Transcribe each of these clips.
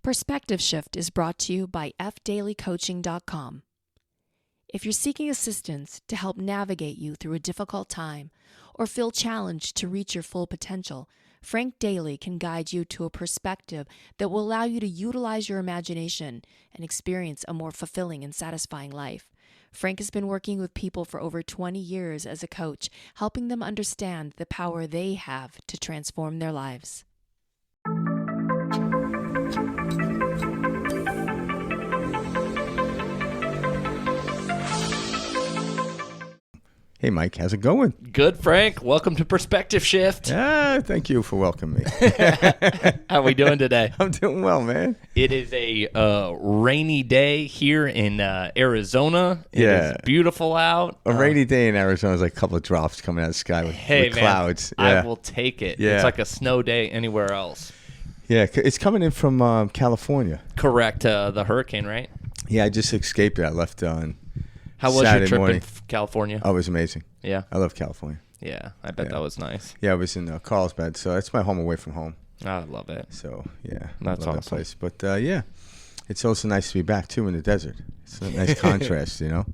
Perspective Shift is brought to you by fdailycoaching.com. If you're seeking assistance to help navigate you through a difficult time or feel challenged to reach your full potential, Frank Daly can guide you to a perspective that will allow you to utilize your imagination and experience a more fulfilling and satisfying life. Frank has been working with people for over 20 years as a coach, helping them understand the power they have to transform their lives. Hey, Mike, how's it going? Good, Frank. Welcome to Perspective Shift. Thank you for welcoming me. How are we doing today? I'm doing well, man. It is a rainy day here in Arizona. It is beautiful out. A rainy day in Arizona is like a couple of drops coming out of the sky with clouds. I will take it. Yeah. It's like a snow day anywhere else. Yeah, it's coming in from California. Correct. The hurricane, right? Yeah, I just escaped it. I left on How was Saturday your trip morning. in California? Oh, it was amazing. Yeah. I love California. Yeah, I bet that was nice. Yeah, I was in Carlsbad, so that's my home away from home. I love it. So, yeah. That's love awesome. that place. But, yeah, it's also nice to be back, too, in the desert. It's a nice contrast, you know?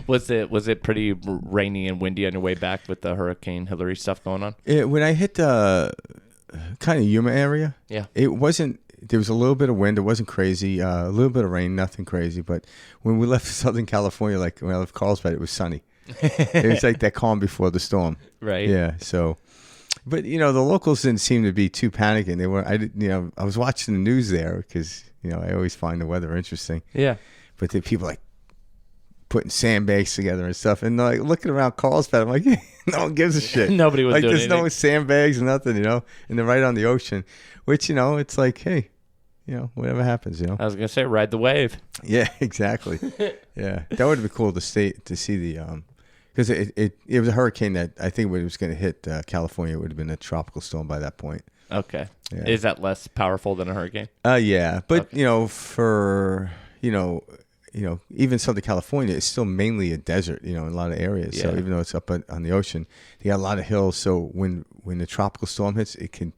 Was it pretty rainy and windy on your way back with the Hurricane Hillary stuff going on? When I hit the kind of Yuma area, it wasn't. There was a little bit of wind. It wasn't crazy. A little bit of rain, nothing crazy. But when we left Southern California, like when I left Carlsbad, it was sunny. It was like that calm before the storm. Right. Yeah. So, but the locals didn't seem to be too panicking. They were. I was watching the news there because I always find the weather interesting. Yeah. But the people like putting sandbags together and stuff, and like looking around Carlsbad, I'm like, no one gives a shit. Nobody was like, doing there's anything. no sandbags and nothing, and they're right on the ocean, which it's like, hey, whatever happens, I was gonna say, ride the wave. Yeah, exactly. Yeah, that would have been cool to see the because it was a hurricane that I think when it was going to hit California, it would have been a tropical storm by that point. Okay. Yeah. Is that less powerful than a hurricane? Yeah, but Okay. For even Southern California, it's still mainly a desert, in a lot of areas. Yeah. So even though it's up on the ocean, they got a lot of hills. So when the tropical storm hits, it can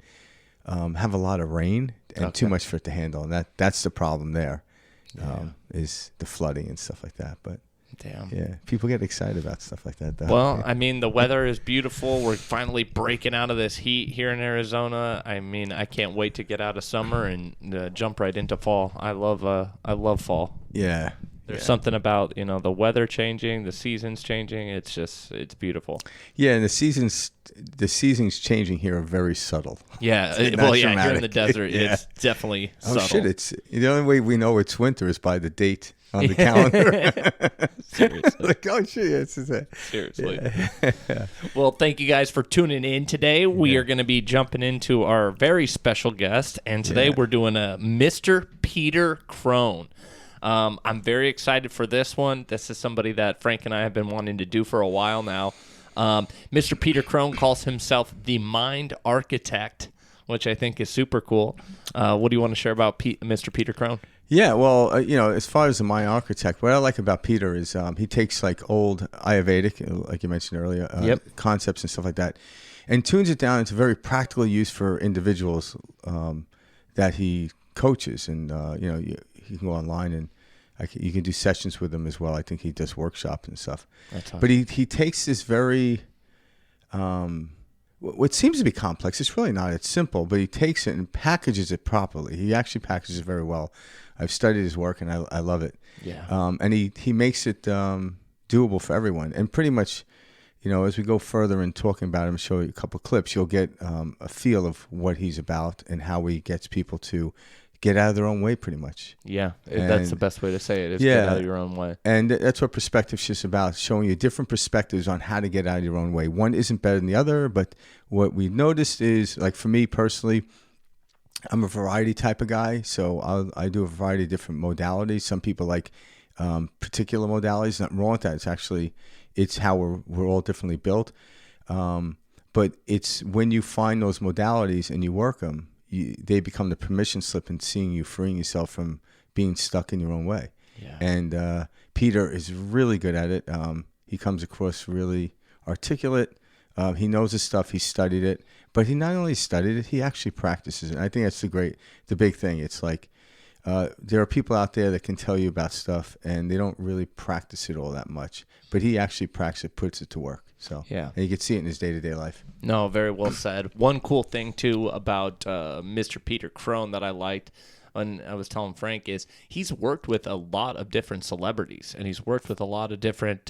have a lot of rain and too much for it to handle. And that's the problem there, is the flooding and stuff like that. But damn. yeah, people get excited about stuff like that, though. Well, I mean, the weather is beautiful. We're finally breaking out of this heat here in Arizona. I mean, I can't wait to get out of summer and jump right into fall. I love fall. Yeah. There's something about, the weather changing, the seasons changing. It's beautiful. Yeah, and the seasons changing here are very subtle. Yeah. It's not Here in dramatic. the desert, Yeah. it's definitely Oh, subtle. shit. It's the only way we know it's winter is by the date on the calendar. Seriously. Like, oh, shit. It's Seriously. Yeah. Well, thank you guys for tuning in today. We are going to be jumping into our very special guest, and today we're doing a Mr. Peter Crone. I'm very excited for this one. This is somebody that Frank and I have been wanting to do for a while now. Mr. Peter Crone calls himself the Mind Architect, which I think is super cool. What do you want to share about Mr. Peter Crone? Yeah, well, as far as the Mind Architect, what I like about Peter is he takes like old Ayurvedic, like you mentioned earlier, concepts and stuff like that, and tunes it down into very practical use for individuals that he coaches. And, you can go online and you can do sessions with him as well. I think he does workshops and stuff. That's awesome. But he takes this very, what seems to be complex, it's really not. It's simple, but he takes it and packages it properly. He actually packages it very well. I've studied his work and I love it. Yeah. And he makes it doable for everyone. And pretty much, as we go further in talking about him, show you a couple of clips, you'll get a feel of what he's about and how he gets people to get out of their own way, pretty much. Yeah, that's the best way to say it, is get out of your own way. And that's what Perspective Shift is about, showing you different perspectives on how to get out of your own way. One isn't better than the other, but what we noticed is, like for me personally, I'm a variety type of guy, so I do a variety of different modalities. Some people like particular modalities. Nothing wrong with that. It's how we're all differently built. But it's when you find those modalities and you work them, they become the permission slip in seeing you freeing yourself from being stuck in your own way. Yeah. And Peter is really good at it. He comes across really articulate. He knows his stuff. He studied it. But he not only studied it, he actually practices it. I think that's the big thing. It's like there are people out there that can tell you about stuff, and they don't really practice it all that much. But he actually puts it to work. So Yeah. and you can see it in his day-to-day life. No, very well said. One cool thing, too, about Mr. Peter Crone that I liked, and I was telling Frank, is he's worked with a lot of different celebrities, and he's worked with a lot of different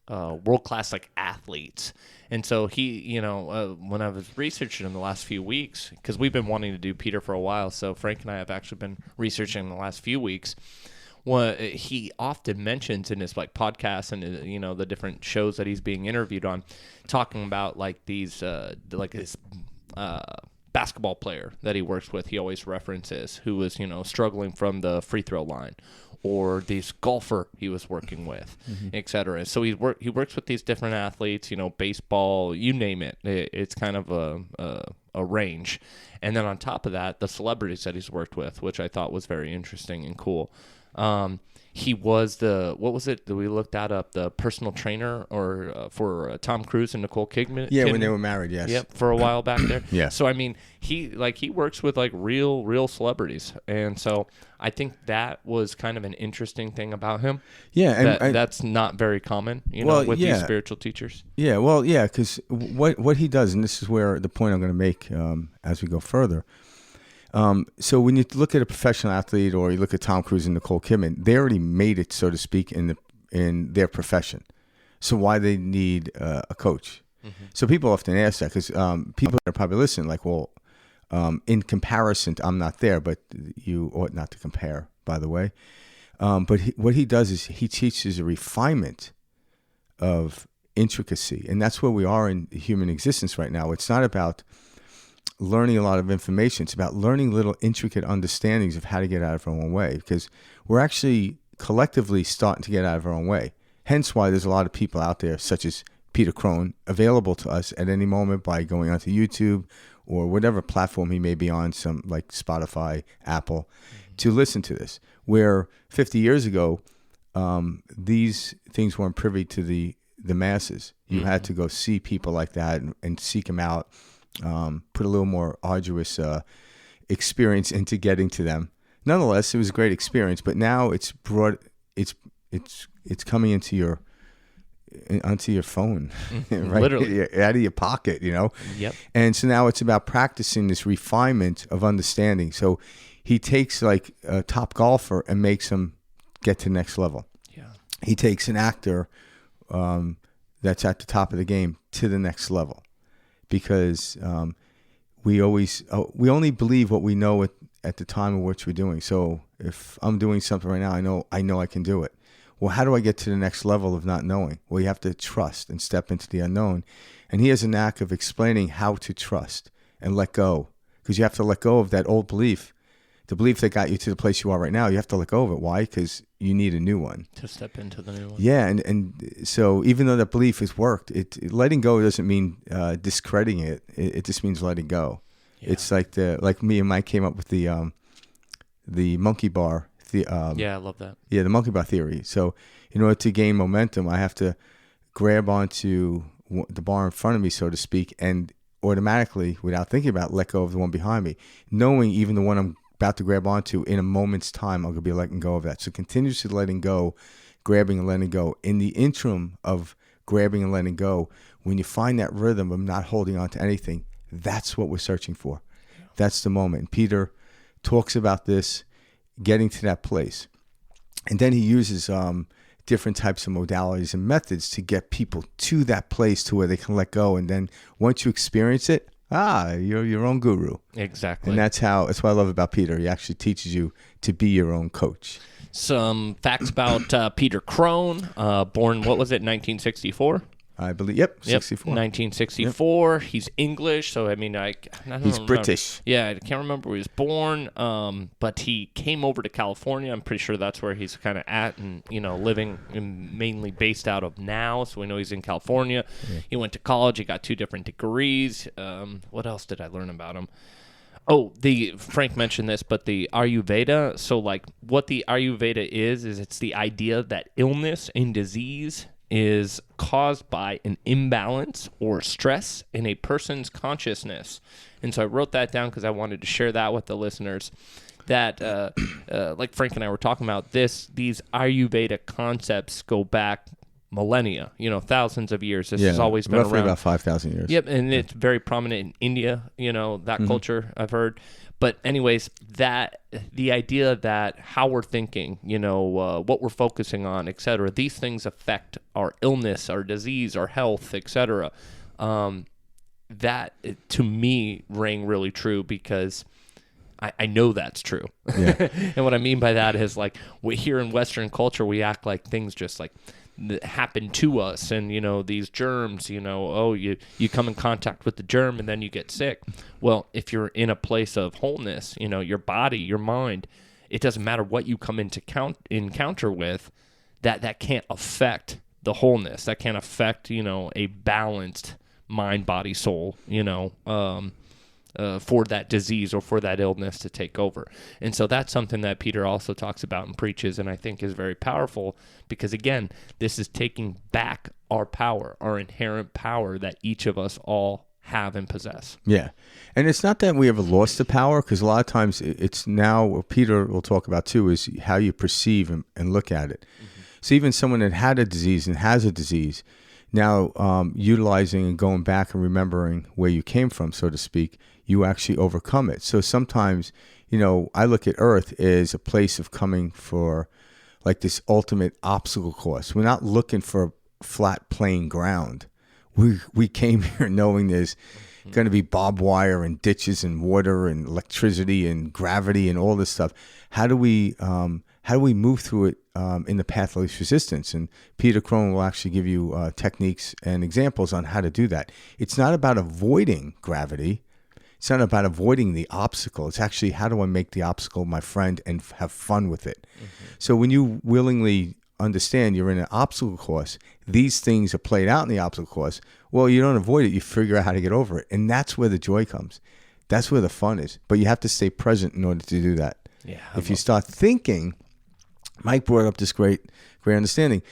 world-class like athletes. And so he, when I was researching him the last few weeks, because we've been wanting to do Peter for a while, so Frank and I have actually been researching him the last few weeks. What he often mentions in his like podcasts and the different shows that he's being interviewed on, talking about like these like this basketball player that he works with. He always references who was struggling from the free throw line, or this golfer he was working with, etc. So he works with these different athletes, baseball, you name it. It's kind of a range. And then on top of that, the celebrities that he's worked with, which I thought was very interesting and cool. He was what was it that we looked that up? The personal trainer for Tom Cruise and Nicole Kidman. Yeah, when they were married, yes. Yep, for a while back there. Yeah. So I mean, he works with like real celebrities, and so I think that was kind of an interesting thing about him. Yeah, and that's not very common, with these spiritual teachers. Yeah, well, yeah, because what he does, and this is where the point I'm going to make as we go further. So when you look at a professional athlete, or you look at Tom Cruise and Nicole Kidman, they already made it, so to speak, in their profession. So why they need a coach? Mm-hmm. So people often ask that, because people that are probably listening, like, well, in comparison, I'm not there, but you ought not to compare, by the way. But what he does is he teaches a refinement of intricacy, and that's where we are in human existence right now. It's not about learning a lot of information. It's about learning little intricate understandings of how to get out of our own way, because we're actually collectively starting to get out of our own way. Hence why there's a lot of people out there, such as Peter Crone, available to us at any moment by going onto YouTube or whatever platform he may be on, some like Spotify, Apple, to listen to this. Where 50 years ago, these things weren't privy to the masses. You had to go see people like that and seek them out. Put a little more arduous experience into getting to them. Nonetheless, it was a great experience. But now it's coming onto your phone, right? Literally out of your pocket, Yep. And so now it's about practicing this refinement of understanding. So he takes like a top golfer and makes him get to the next level. Yeah. He takes an actor that's at the top of the game to the next level. Because we only believe what we know at the time of which we're doing. So if I'm doing something right now, I know I can do it. Well, how do I get to the next level of not knowing? Well, you have to trust and step into the unknown. And he has a knack of explaining how to trust and let go, because you have to let go of that old belief. The belief that got you to the place you are right now, you have to let go of it. Why? Because you need a new one. To step into the new one. Yeah, and so even though that belief has worked, letting go doesn't mean discrediting it. It just means letting go. Yeah. It's like me and Mike came up with the monkey bar. Yeah, I love that. Yeah, the monkey bar theory. So in order to gain momentum, I have to grab onto the bar in front of me, so to speak, and automatically, without thinking about it, let go of the one behind me, knowing even the one I'm about to grab onto, in a moment's time, I'm going to be letting go of that. So continuously letting go, grabbing and letting go. In the interim of grabbing and letting go, when you find that rhythm of not holding on to anything, that's what we're searching for. Yeah. That's the moment. And Peter talks about this, getting to that place. And then he uses different types of modalities and methods to get people to that place to where they can let go. And then once you experience it, you're your own guru. Exactly. And that's what I love about Peter. He actually teaches you to be your own coach. Some facts about Peter Crone, born, 1964? I believe, 64. 1964. Yep. He's English, so I mean, he's British. Yeah, I can't remember where he was born, but he came over to California. I'm pretty sure that's where he's kind of at and, living and mainly based out of now, so we know he's in California. Yeah. He went to college. He got 2 different degrees. What else did I learn about him? Oh, Frank mentioned this, but the Ayurveda, so like what the Ayurveda is it's the idea that illness and disease is caused by an imbalance or stress in a person's consciousness. And so I wrote that down because I wanted to share that with the listeners, that like Frank and I were talking about, these Ayurveda concepts go back millennia, thousands of years. This has always been roughly around. about 5,000 years. Yep, and it's very prominent in India, that culture, I've heard. But anyways, the idea that how we're thinking, what we're focusing on, et cetera, these things affect our illness, our disease, our health, et cetera. That, to me, rang really true because I know that's true. Yeah. And what I mean by that is, like, here in Western culture, we act like things just, like, that happen to us, and these germs, you come in contact with the germ and then you get sick. Well, if you're in a place of wholeness, your body, your mind, it doesn't matter what you come into encounter with, that can't affect the wholeness. That can't affect a balanced mind, body, soul, for that disease or for that illness to take over. And so that's something that Peter also talks about and preaches, and I think is very powerful because, again, this is taking back our power, our inherent power that each of us all have and possess. Yeah. And it's not that we ever lost the power, because a lot of times it's now, what Peter will talk about too, is how you perceive and look at it. Mm-hmm. So even someone that had a disease and has a disease, now utilizing and going back and remembering where you came from, so to speak, you actually overcome it. So sometimes, I look at Earth as a place of coming for like this ultimate obstacle course. We're not looking for flat, plain ground. We came here knowing there's going to be barbed wire and ditches and water and electricity and gravity and all this stuff. How do we move through it in the path of least resistance? And Peter Crone will actually give you techniques and examples on how to do that. It's not about avoiding gravity. It's not about avoiding the obstacle. It's actually, how do I make the obstacle my friend and have fun with it? Mm-hmm. So when you willingly understand you're in an obstacle course, these things are played out in the obstacle course, well, you don't avoid it. You figure out how to get over it. And that's where the joy comes. That's where the fun is. But you have to stay present in order to do that. Yeah. If you start thinking, Mike brought up this great understanding.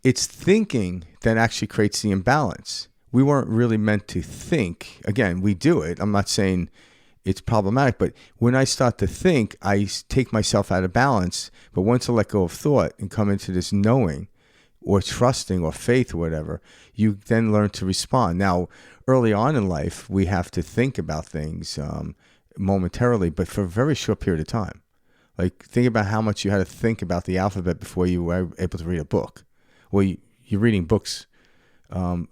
It's thinking that actually creates the imbalance. We weren't really meant to think. Again, we do it. I'm not saying it's problematic, but when I start to think, I take myself out of balance. But once I let go of thought and come into this knowing or trusting or faith or whatever, you then learn to respond. Now, early on in life, we have to think about things momentarily, but for a very short period of time. Like, think about how much you had to think about the alphabet before you were able to read a book. Well, you're reading books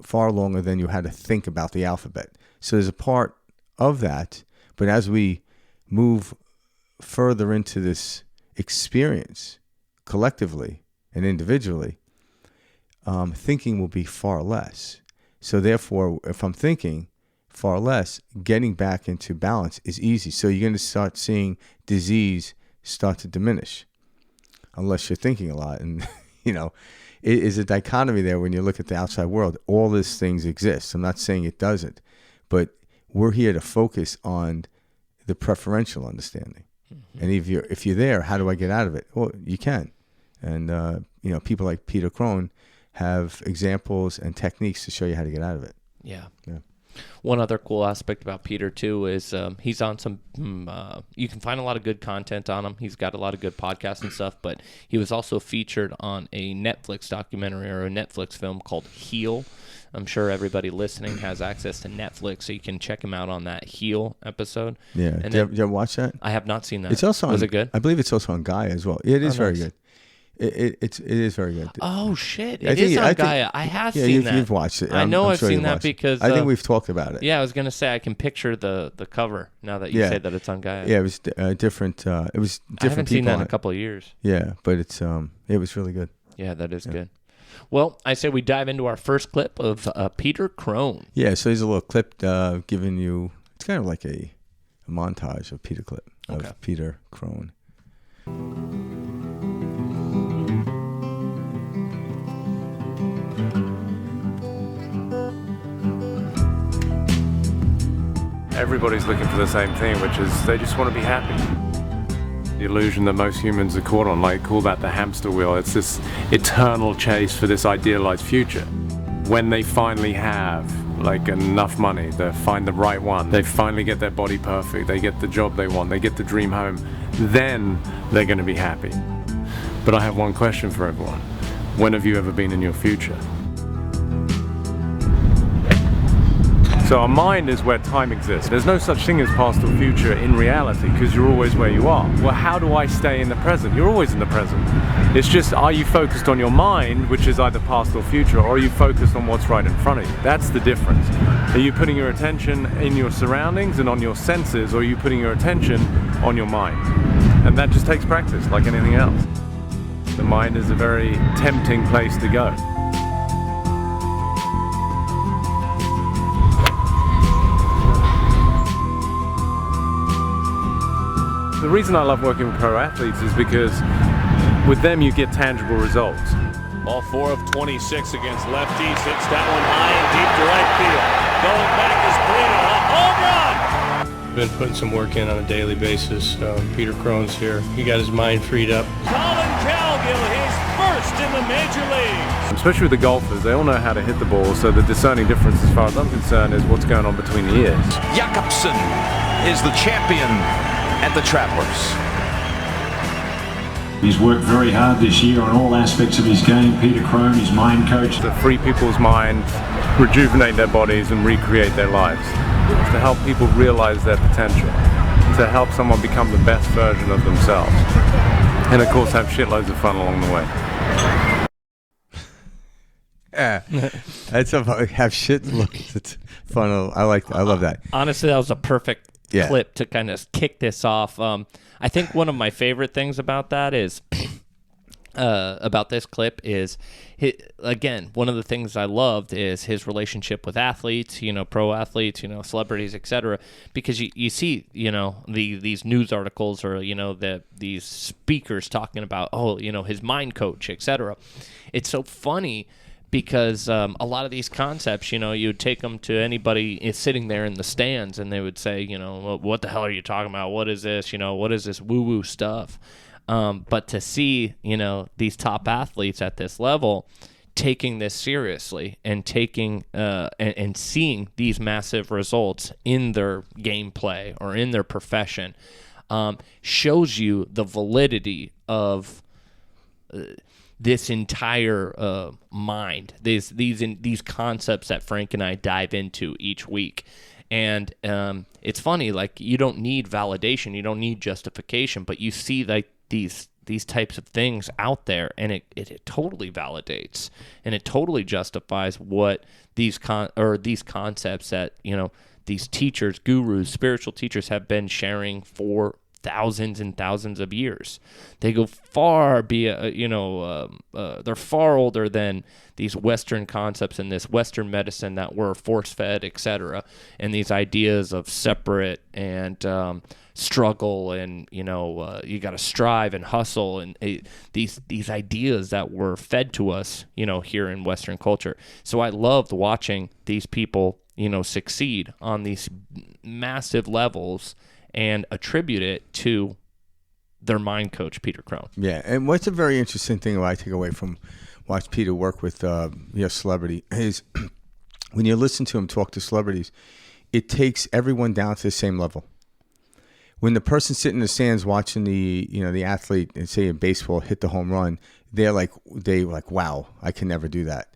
far longer than you had to think about the alphabet. So there's a part of that, but as we move further into this experience collectively and individually, thinking will be far less. So therefore, if I'm thinking far less, getting back into balance is easy. So you're going to start seeing disease start to diminish, unless you're thinking a lot. And, it is a dichotomy there when you look at the outside world. All these things exist. I'm not saying it doesn't, but we're here to focus on the preferential understanding. Mm-hmm. And if you're there, how do I get out of it? Well, you can. And, people like Peter Crone have examples and techniques to show you how to get out of it. Yeah. One other cool aspect about Peter, too, is he's on some, you can find a lot of good content on him. He's got a lot of good podcasts and stuff, but he was also featured on a Netflix documentary or a Netflix film called Heal. I'm sure everybody listening has access to Netflix, so you can check him out on that Heal episode. Yeah. Did you ever watch that? I have not seen that. It's also Was it good? I believe it's also on Gaia as well. It is very good. It is very good. Oh, shit. It is on Gaia. I have seen that. You've watched it. I know I'm I've sure seen you've that watched it. because... I think we've talked about it. Yeah, I was going to say, I can picture the cover now that you say that it's on Gaia. Yeah, it was different. It was different people. I haven't seen that in a couple of years. Yeah, but it was really good. Yeah, that is good. Well, I say we dive into our first clip of Peter Crone. Yeah, so here's a little clip giving you... It's kind of like a montage of Peter Crone. Everybody's looking for the same thing, which is they just want to be happy. The illusion that most humans are caught on, call that the hamster wheel. It's this eternal chase for this idealized future. When they finally have enough money, they find the right one, they finally get their body perfect, they get the job they want, they get the dream home, then they're going to be happy. But I have one question for everyone. When have you ever been in your future? So our mind is where time exists. There's no such thing as past or future in reality because you're always where you are. Well, how do I stay in the present? You're always in the present. It's just, are you focused on your mind, which is either past or future, or are you focused on what's right in front of you? That's the difference. Are you putting your attention in your surroundings and on your senses, or are you putting your attention on your mind? And that just takes practice, like anything else. The mind is a very tempting place to go. The reason I love working with pro athletes is because with them you get tangible results. Ball 4 of 26 against lefties. Hits that one high and deep to right field. Going back is Brito. A home run! Been putting some work in on a daily basis. Peter Crone's here. He got his mind freed up. Colin Cowgill, his first in the major leagues. Especially with the golfers, they all know how to hit the ball, so the discerning difference as far as I'm concerned is what's going on between the ears. Jakobsen is the champion at the Travelers. He's worked very hard this year on all aspects of his game. Peter Crone, his mind coach. To free people's minds, rejuvenate their bodies and recreate their lives. To help people realize their potential. To help someone become the best version of themselves. And of course have shitloads of fun along the way. Yeah, that's about have shit. Look, it's fun. I love that. Honestly, that was a perfect Yeah. clip to kind of kick this off. I think one of my favorite things about that is about this clip is again, one of the things I loved is his relationship with athletes, pro athletes, celebrities, etc. Because you see, these news articles or these speakers talking about his mind coach, etc. It's so funny. Because a lot of these concepts, you would take them to anybody sitting there in the stands and they would say, what the hell are you talking about? What is this? What is this woo-woo stuff? But to see, these top athletes at this level taking this seriously and taking and seeing these massive results in their gameplay or in their profession shows you the validity of this entire mind, these concepts that Frank and I dive into each week. And it's funny, like you don't need validation, you don't need justification, but you see like these types of things out there, and it totally validates and it totally justifies what these concepts that these teachers, gurus, spiritual teachers have been sharing for thousands and thousands of years. They go far they're far older than these Western concepts and this Western medicine that we're force-fed, etc. And these ideas of separate and struggle and you got to strive and hustle and these ideas that were fed to us here in Western culture. So I loved watching these people succeed on these massive levels and attribute it to their mind coach, Peter Crone. Yeah, and what's a very interesting thing I take away from watch Peter work with celebrity is when you listen to him talk to celebrities, it takes everyone down to the same level. When the person sitting in the stands watching the athlete, and say in baseball, hit the home run, they like, wow, I can never do that.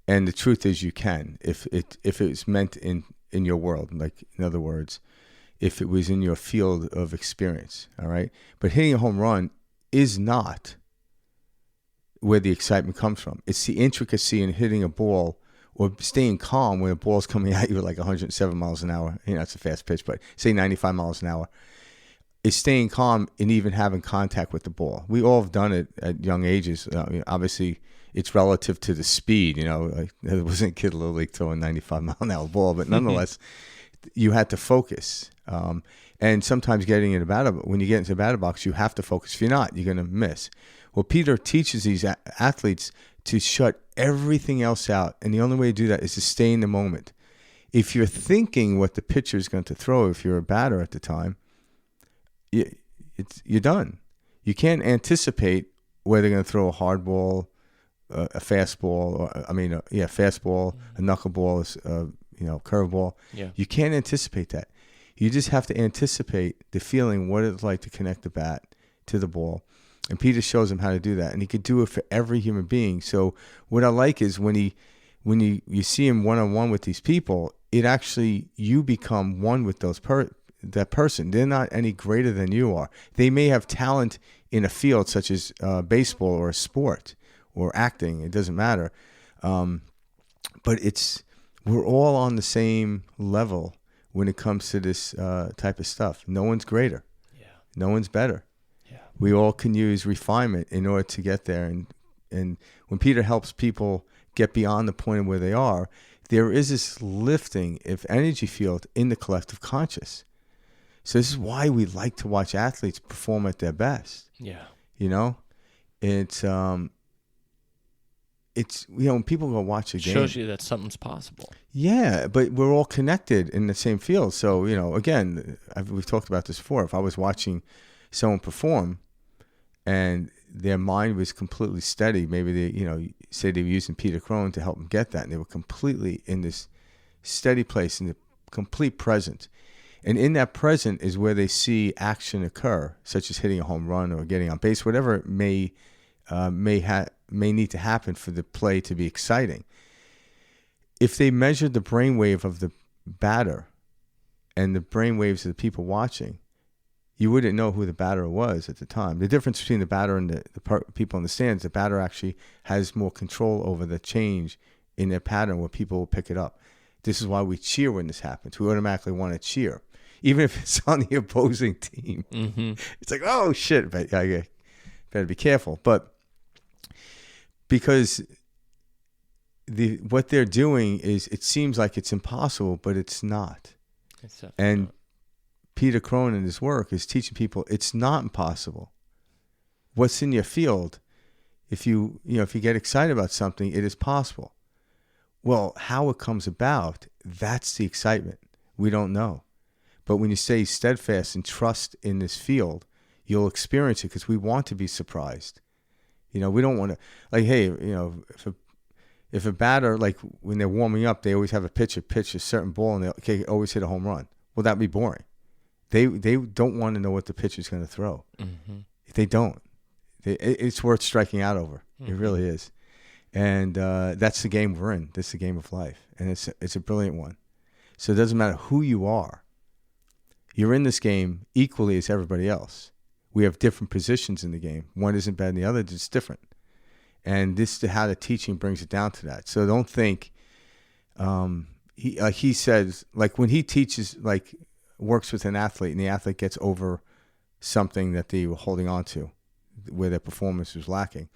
And the truth is, you can if it's meant in your world. Like in other words, if it was in your field of experience, all right? But hitting a home run is not where the excitement comes from. It's the intricacy in hitting a ball or staying calm when a ball's coming at you at like 107 miles an hour. It's a fast pitch, but say 95 miles an hour. It's staying calm and even having contact with the ball. We all have done it at young ages. Obviously, it's relative to the speed. Like, there wasn't a kid Little League throwing 95 mile an hour ball, but nonetheless, you had to focus. And sometimes getting in when you get into the batter box, you have to focus. If you're not, you're going to miss. Well, Peter teaches these athletes to shut everything else out. And the only way to do that is to stay in the moment. If you're thinking what the pitcher is going to throw, if you're a batter at the time, you're done. You can't anticipate whether they're going to throw a hard ball, a fastball, fastball, a knuckleball, curveball. Yeah. You can't anticipate that. You just have to anticipate the feeling, what it's like to connect the bat, to the ball. And Peter shows him how to do that, and he could do it for every human being. So what I like is when you see him one-on-one with these people, it actually, you become one with that person. They're not any greater than you are. They may have talent in a field such as baseball or a sport or acting. It doesn't matter. But we're all on the same level when it comes to this type of stuff. No one's greater. Yeah. No one's better. Yeah. We all can use refinement in order to get there. And when Peter helps people get beyond the point of where they are, there is this lifting of energy field in the collective conscious. So this is why we like to watch athletes perform at their best. Yeah. You know, it's when people go watch a game, Shows you that something's possible. Yeah, but we're all connected in the same field. So, again, we've talked about this before. If I was watching someone perform and their mind was completely steady, maybe they, say they were using Peter Crone to help them get that, and they were completely in this steady place, in the complete present. And in that present is where they see action occur, such as hitting a home run or getting on base, whatever it may need to happen for the play to be exciting. If they measured the brainwave of the batter and the brainwaves of the people watching, you wouldn't know who the batter was at the time. The difference between the batter and the people in the stands, the batter actually has more control over the change in their pattern where people will pick it up. This is why we cheer when this happens. We automatically want to cheer, even if it's on the opposing team. Mm-hmm. It's like, oh, shit, but I better be careful. But because what they're doing is, it seems like it's impossible, but it's not. And Peter Crone in his work is teaching people it's not impossible. What's in your field, if you get excited about something, it is possible. Well, how it comes about, that's the excitement. We don't know. But when you stay steadfast and trust in this field, you'll experience it, because we want to be surprised. We don't want to, like, hey, if a batter, like when they're warming up, they always have a pitcher pitch a certain ball and they always hit a home run. Well, that'd be boring. They don't want to know what the pitcher's going to throw. Mm-hmm. They don't. It's worth striking out over. Mm-hmm. It really is. And that's the game we're in. This is the game of life. And it's a brilliant one. So it doesn't matter who you are. You're in this game equally as everybody else. We have different positions in the game. One isn't better than the other. It's different. And this is how the teaching brings it down to that. So don't think, he says, like when he teaches, like works with an athlete and the athlete gets over something that they were holding on to, where their performance was lacking,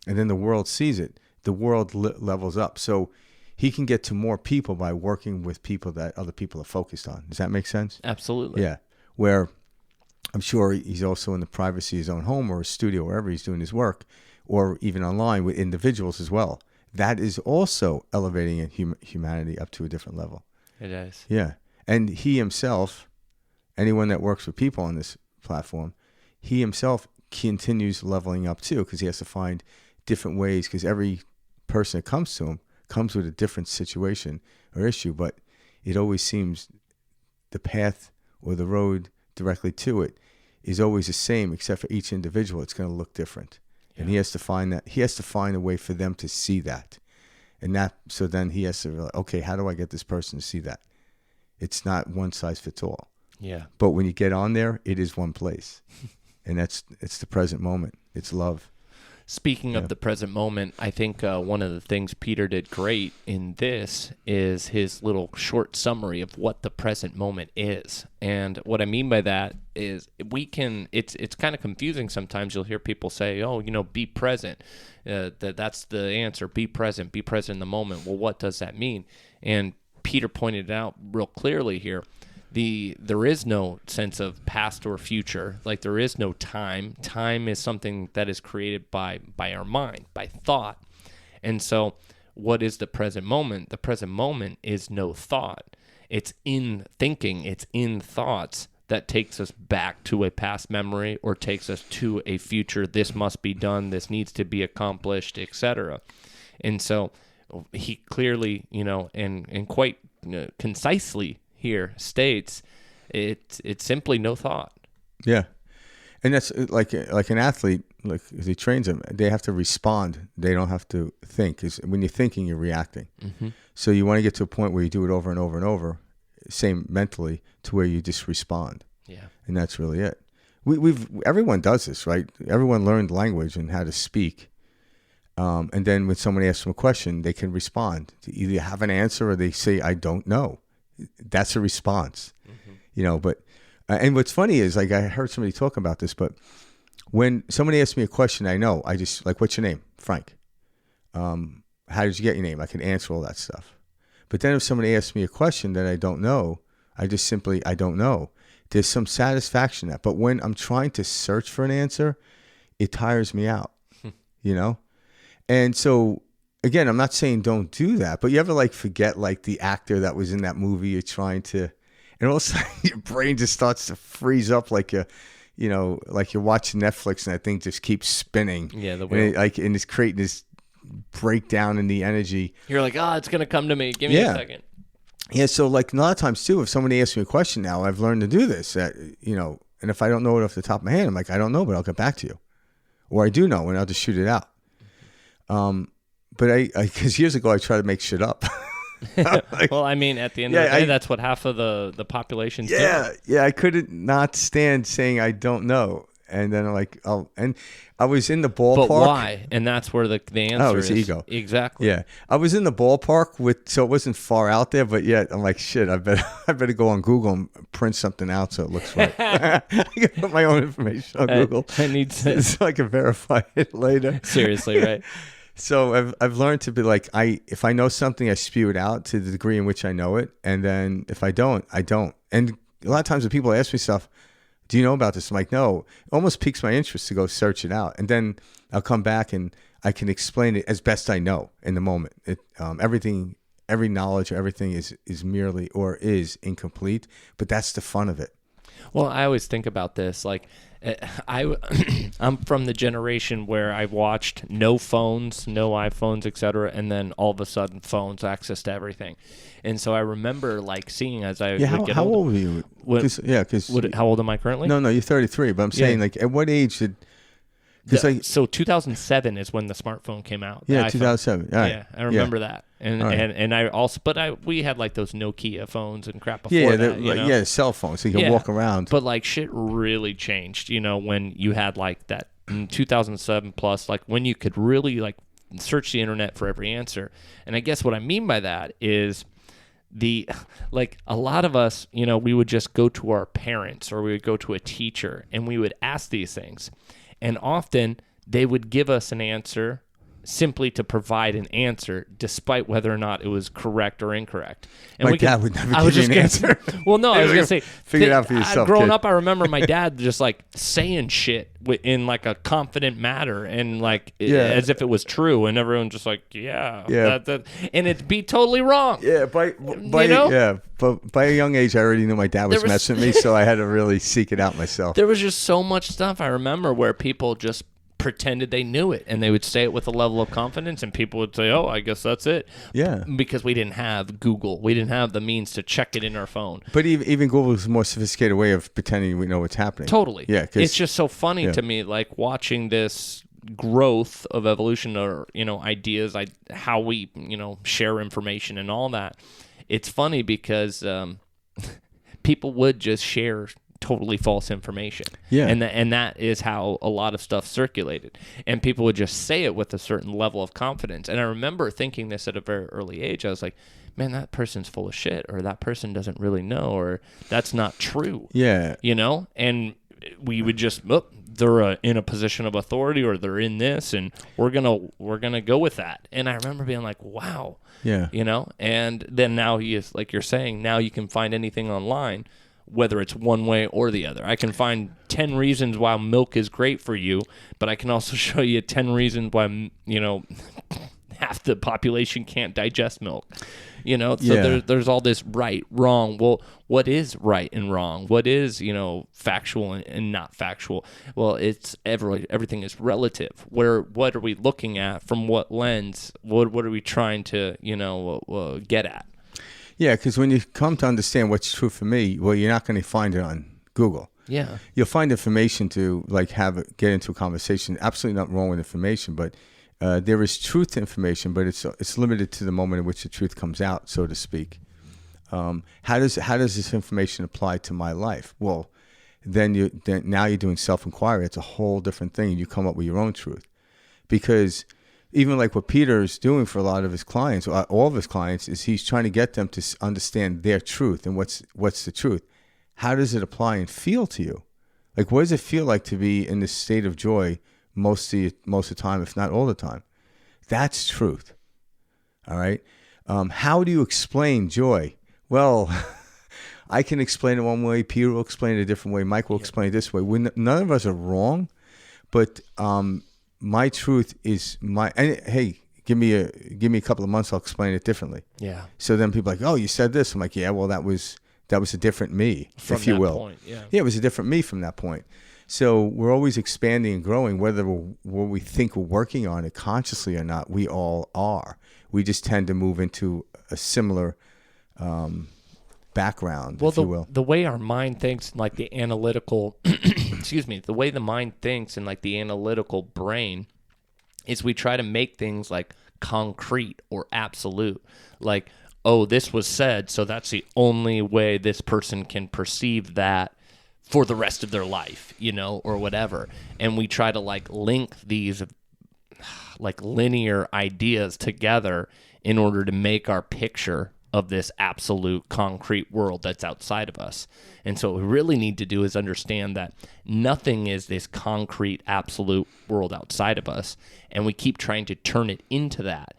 and then the world sees it, the world levels up. So he can get to more people by working with people that other people are focused on. Does that make sense? Absolutely. Yeah. Where I'm sure he's also in the privacy of his own home or his studio, wherever he's doing his work, or even online with individuals as well. That is also elevating humanity up to a different level. It is. Yeah. And he himself, anyone that works with people on this platform, he himself continues leveling up too, because he has to find different ways, because every person that comes to him comes with a different situation or issue, but it always seems the path or the road directly to it is always the same, except for each individual, it's going to look different. Yeah. And he has to find that. He has to find a way for them to see that. And that, so then he has to realize, okay, how do I get this person to see that? It's not one size fits all. Yeah. But when you get on there, it is one place. And it's the present moment. It's love. Speaking of the present moment, I think one of the things Peter did great in this is his little short summary of what the present moment is. And what I mean by that is it's kind of confusing sometimes. You'll hear people say, oh, be present. That's the answer. Be present in the moment. Well, what does that mean? And Peter pointed it out real clearly here. There is no sense of past or future. Like, there is no time. Time is something that is created by our mind, by thought. And so what is the present moment? The present moment is no thought. It's in thinking. It's in thoughts that takes us back to a past memory or takes us to a future. This must be done. This needs to be accomplished, etc. And so he clearly, and quite concisely here states it's simply no thought. Yeah. And that's like an athlete, like if he trains them, they have to respond. They don't have to think. 'Cause when you're thinking, you're reacting. Mm-hmm. So you want to get to a point where you do it over and over and over, same mentally, to where you just respond. Yeah. And that's really it. Everyone does this, right? Everyone learned language and how to speak. And then when someone asks them a question, they can respond. To either have an answer or they say, I don't know. That's a response. Mm-hmm. But and what's funny is, like, I heard somebody talk about this, but when somebody asks me a question I know, I just, like, what's your name? Frank. How did you get your name? I can answer all that stuff. But then if somebody asks me a question that I don't know, I just simply, I don't know. There's some satisfaction in that. But when I'm trying to search for an answer, it tires me out, And so, again, I'm not saying don't do that, but you ever, like, forget, like, the actor that was in that movie you're trying to, and all of a sudden your brain just starts to freeze up like like you're watching Netflix and that thing just keeps spinning. Yeah, the wheel. And it's creating this breakdown in the energy. You're like, it's going to come to me. Give me a second. Yeah, so, like, a lot of times, too, if somebody asks me a question now, I've learned to do this, and if I don't know it off the top of my head, I'm like, I don't know, but I'll get back to you. Or I do know, and I'll just shoot it out. But because years ago, I tried to make shit up. Well, I mean, at the end of the day, that's what half of the population's doing. Yeah, I couldn't not stand saying I don't know. And then I'm like, and I was in the ballpark. But why? And that's where the answer it's is. ego. Exactly. Yeah. I was in the ballpark so it wasn't far out there, but yet I'm like, shit, I better go on Google and print something out so it looks right. I can put my own information on Google. I need to. So I can verify it later. Seriously, right? So I've learned to be like, if I know something, I spew it out to the degree in which I know it. And then if I don't, I don't. And a lot of times when people ask me stuff, do you know about this? I'm like, no. It almost piques my interest to go search it out. And then I'll come back and I can explain it as best I know in the moment. Everything, every knowledge, everything is merely or is incomplete. But that's the fun of it. Well, I always think about this. Like, I'm from the generation where I watched no phones, no iPhones, etc., and then all of a sudden phones, access to everything. And so I remember, like, seeing as I would get how older. old were you? How old am I currently? No, you're 33. But I'm saying, like, at what age did? So 2007 is when the smartphone came out. Yeah, 2007. All right. Yeah, I remember that. And I also, we had like those Nokia phones and crap before that. Cell phones, so you can walk around. But like shit really changed, when you had like that in 2007 plus, like when you could really like search the internet for every answer. And I guess what I mean by that is a lot of us, we would just go to our parents or we would go to a teacher and we would ask these things. And often they would give us an answer simply to provide an answer, despite whether or not it was correct or incorrect. And my dad would never give me an answer. Well, no, I was going to say, figure it out for yourself. Growing up, I remember my dad just like saying shit in like a confident manner and like as if it was true, and everyone just like, that, and it'd be totally wrong. Yeah, but by a young age, I already knew my dad was messing with me, so I had to really seek it out myself. There was just so much stuff I remember where people just pretended they knew it, and they would say it with a level of confidence, and people would say, I guess that's it. Yeah. Because we didn't have Google. We didn't have the means to check it in our phone. But even Google is a more sophisticated way of pretending we know what's happening. Totally. Yeah. It's just so funny to me, like watching this growth of evolution or, ideas, how we, share information and all that. It's funny because people would just share totally false information. Yeah. And that is how a lot of stuff circulated. And people would just say it with a certain level of confidence. And I remember thinking this at a very early age. I was like, man, that person's full of shit, or that person doesn't really know, or that's not true. Yeah. And we would just, they're in a position of authority, or they're in this, and we're gonna go with that. And I remember being like, wow. Yeah. And then now like you're saying, now you can find anything online, whether it's one way or the other. I can find 10 reasons why milk is great for you, but I can also show you 10 reasons why, half the population can't digest milk. So there's all this right, wrong. Well, what is right and wrong? What is, factual and not factual? Well, it's everything is relative. What are we looking at? From what lens? What are we trying to, get at? Yeah, because when you come to understand what's true for me, well, you're not going to find it on Google. Yeah. You'll find information to like get into a conversation. Absolutely nothing wrong with information, but there is truth to information, but it's limited to the moment in which the truth comes out, so to speak. How does this information apply to my life? Well, then now you're doing self-inquiry. It's a whole different thing, and you come up with your own truth. Because even like what Peter's doing for a lot of his clients, all of his clients, is he's trying to get them to understand their truth and what's the truth. How does it apply and feel to you? Like, what does it feel like to be in this state of joy most of the time, if not all the time? That's truth. All right. How do you explain joy? Well, I can explain it one way. Peter will explain it a different way. Mike will explain it this way. None of us are wrong, but my truth is my. And hey, give me a couple of months. I'll explain it differently. Yeah. So then people are like, oh, you said this. I'm like, yeah. Well, that was a different me, from if you that will. Point, yeah. Yeah, it was a different me from that point. So we're always expanding and growing, whether what we think we're working on it consciously or not. We all are. We just tend to move into a similar background, if you will. The way our mind thinks, like the analytical, the way the mind thinks and like the analytical brain is we try to make things like concrete or absolute. Like, oh, this was said, so that's the only way this person can perceive that for the rest of their life, or whatever. And we try to like link these like linear ideas together in order to make our picture of this absolute concrete world that's outside of us. And so what we really need to do is understand that nothing is this concrete absolute world outside of us, and we keep trying to turn it into that.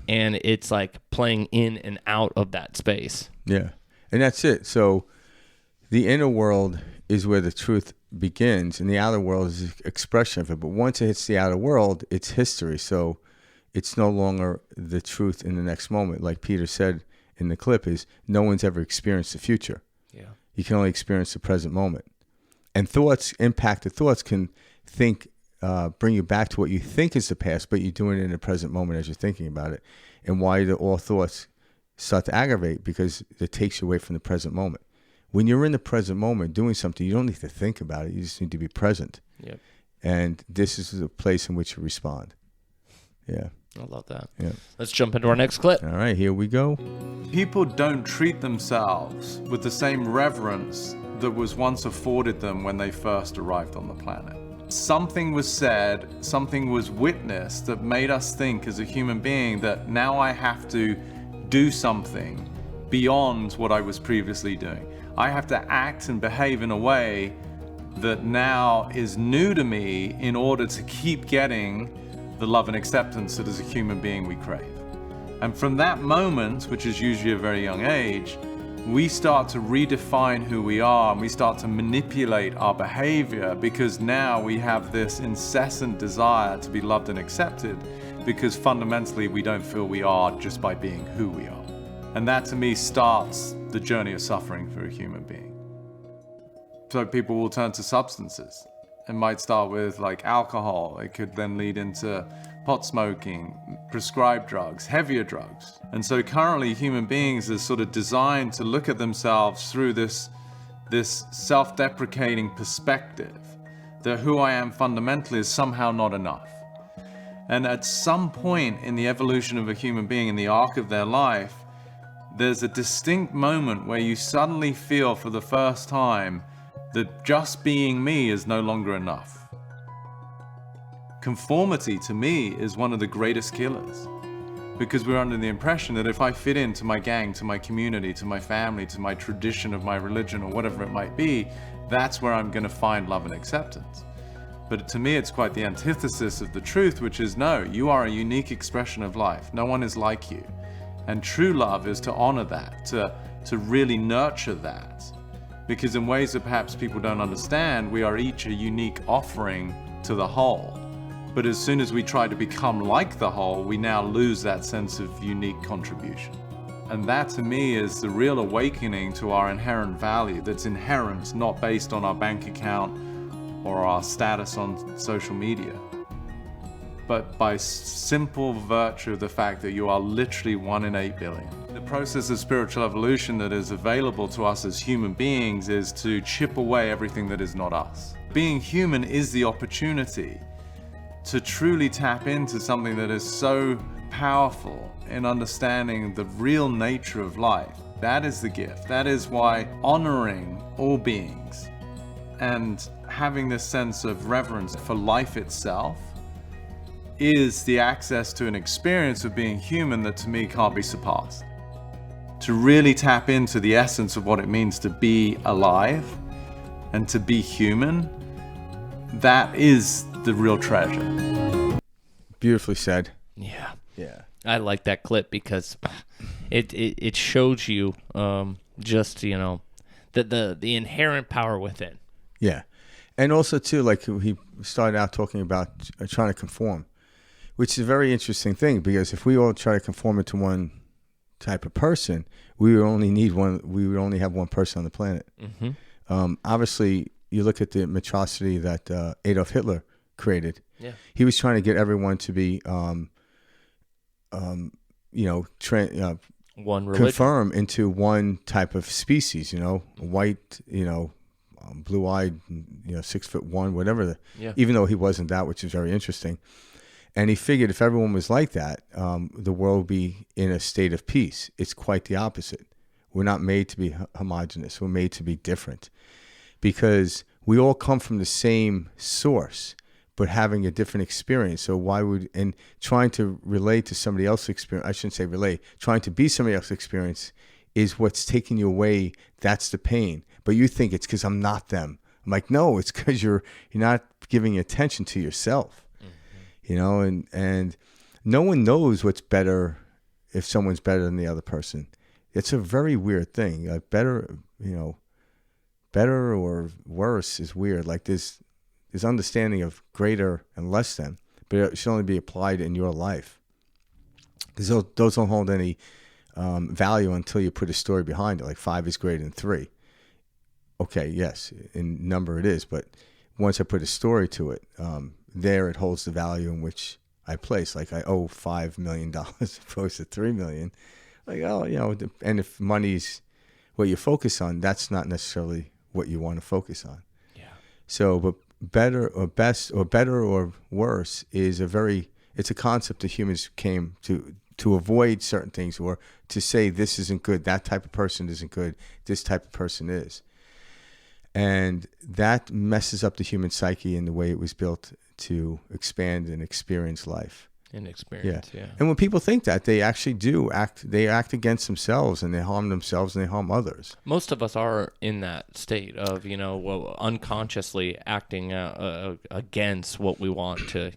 And it's like playing in and out of that space. Yeah. And that's it. So the inner world is where the truth begins, and the outer world is the expression of it. But once it hits the outer world, it's history. So it's no longer the truth in the next moment. Like Peter said in the clip, is no one's ever experienced the future. Yeah. You can only experience the present moment. And impacted thoughts can bring you back to what you think is the past, but you're doing it in the present moment as you're thinking about it. And why do all thoughts start to aggravate? Because it takes you away from the present moment. When you're in the present moment doing something, you don't need to think about it. You just need to be present. Yep. And this is the place in which you respond. Yeah. I love that. Yeah. Let's jump into our next clip. All right, here we go. People don't treat themselves with the same reverence that was once afforded them when they first arrived on the planet. Something was said, something was witnessed that made us think as a human being that now I have to do something beyond what I was previously doing. I have to act and behave in a way that now is new to me in order to keep getting the love and acceptance that as a human being we crave. And from that moment, which is usually a very young age, we start to redefine who we are, and we start to manipulate our behavior, because now we have this incessant desire to be loved and accepted, because fundamentally we don't feel we are just by being who we are. And that to me starts the journey of suffering for a human being. So people will turn to substances. It might start with like alcohol. It could then lead into pot smoking, prescribed drugs, heavier drugs. And so currently human beings are sort of designed to look at themselves through this self-deprecating perspective that who I am fundamentally is somehow not enough. And at some point in the evolution of a human being, in the arc of their life, there's a distinct moment where you suddenly feel for the first time that just being me is no longer enough. Conformity to me is one of the greatest killers, because we're under the impression that if I fit into my gang, to my community, to my family, to my tradition of my religion or whatever it might be, that's where I'm going to find love and acceptance. But to me, it's quite the antithesis of the truth, which is no, you are a unique expression of life. No one is like you. And true love is to honor that, to really nurture that. Because in ways that perhaps people don't understand, we are each a unique offering to the whole. But as soon as we try to become like the whole, we now lose that sense of unique contribution. And that to me is the real awakening to our inherent value that's inherent, not based on our bank account or our status on social media. but by simple virtue of the fact that you are literally 1 in 8 billion. The process of spiritual evolution that is available to us as human beings is to chip away everything that is not us. Being human is the opportunity to truly tap into something that is so powerful in understanding the real nature of life. That is the gift. That is why honoring all beings and having this sense of reverence for life itself is the access to an experience of being human that to me can't be surpassed. To really tap into the essence of what it means to be alive and to be human, that is the real treasure. Beautifully said. Yeah. Yeah. I like that clip because it shows you just, you know, the inherent power within. Yeah. And also, too, like he started out talking about trying to conform, which is a very interesting thing, because if we all try to conform into one type of person, we would only have one person on the planet. Mm-hmm. Obviously, you look at the monstrosity that Adolf Hitler created. Yeah. He was trying to get everyone to be, one religion. conform into one type of species, white, blue-eyed, 6'1", whatever. Even though he wasn't that, which is very interesting. And he figured if everyone was like that, the world would be in a state of peace. It's quite the opposite. We're not made to be homogenous. We're made to be different, because we all come from the same source, but having a different experience. So and trying to relate to somebody else's experience, I shouldn't say relate, trying to be somebody else's experience is what's taking you away. That's the pain. But you think it's because I'm not them. I'm like, no, it's because you're not giving attention to yourself. Mm-hmm. And no one knows what's better, if someone's better than the other person. It's a very weird thing. Better or worse is weird. Like this understanding of greater and less than, but it should only be applied in your life. Because those don't hold any value until you put a story behind it, like 5 is greater than 3. Okay, yes, in number it is, but once I put a story to it, there it holds the value in which I place. Like I owe $5 million as opposed to $3 million. Like, and if money's what you focus on, that's not necessarily what you want to focus on. Yeah. So, but better or best or better or worse is it's a concept that humans came to avoid certain things, or to say this isn't good, that type of person isn't good, this type of person is. And that messes up the human psyche and the way it was built to expand and experience life. And experience, yeah. And when people think that, they actually do act against themselves, and they harm themselves and they harm others. Most of us are in that state of, unconsciously acting against what we want to,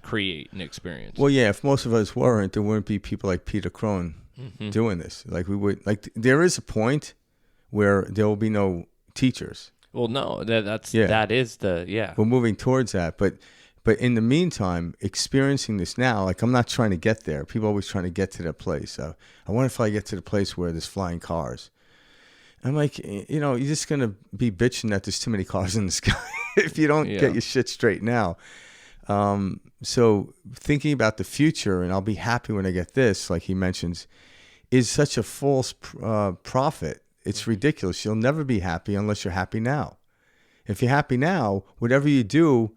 create and experience. Well, yeah, if most of us weren't, there wouldn't be people like Peter Crone doing this. Like there is a point where there will be no teachers. Well, no, that is the. We're moving towards that, but in the meantime, experiencing this now, like I'm not trying to get there. People are always trying to get to that place. I wonder if I get to the place where there's flying cars. I'm like, you're just going to be bitching that there's too many cars in the sky if you don't get your shit straight now. So thinking about the future, and I'll be happy when I get this, like he mentions, is such a false prophet. It's ridiculous. You'll never be happy unless you're happy now. If you're happy now, whatever you do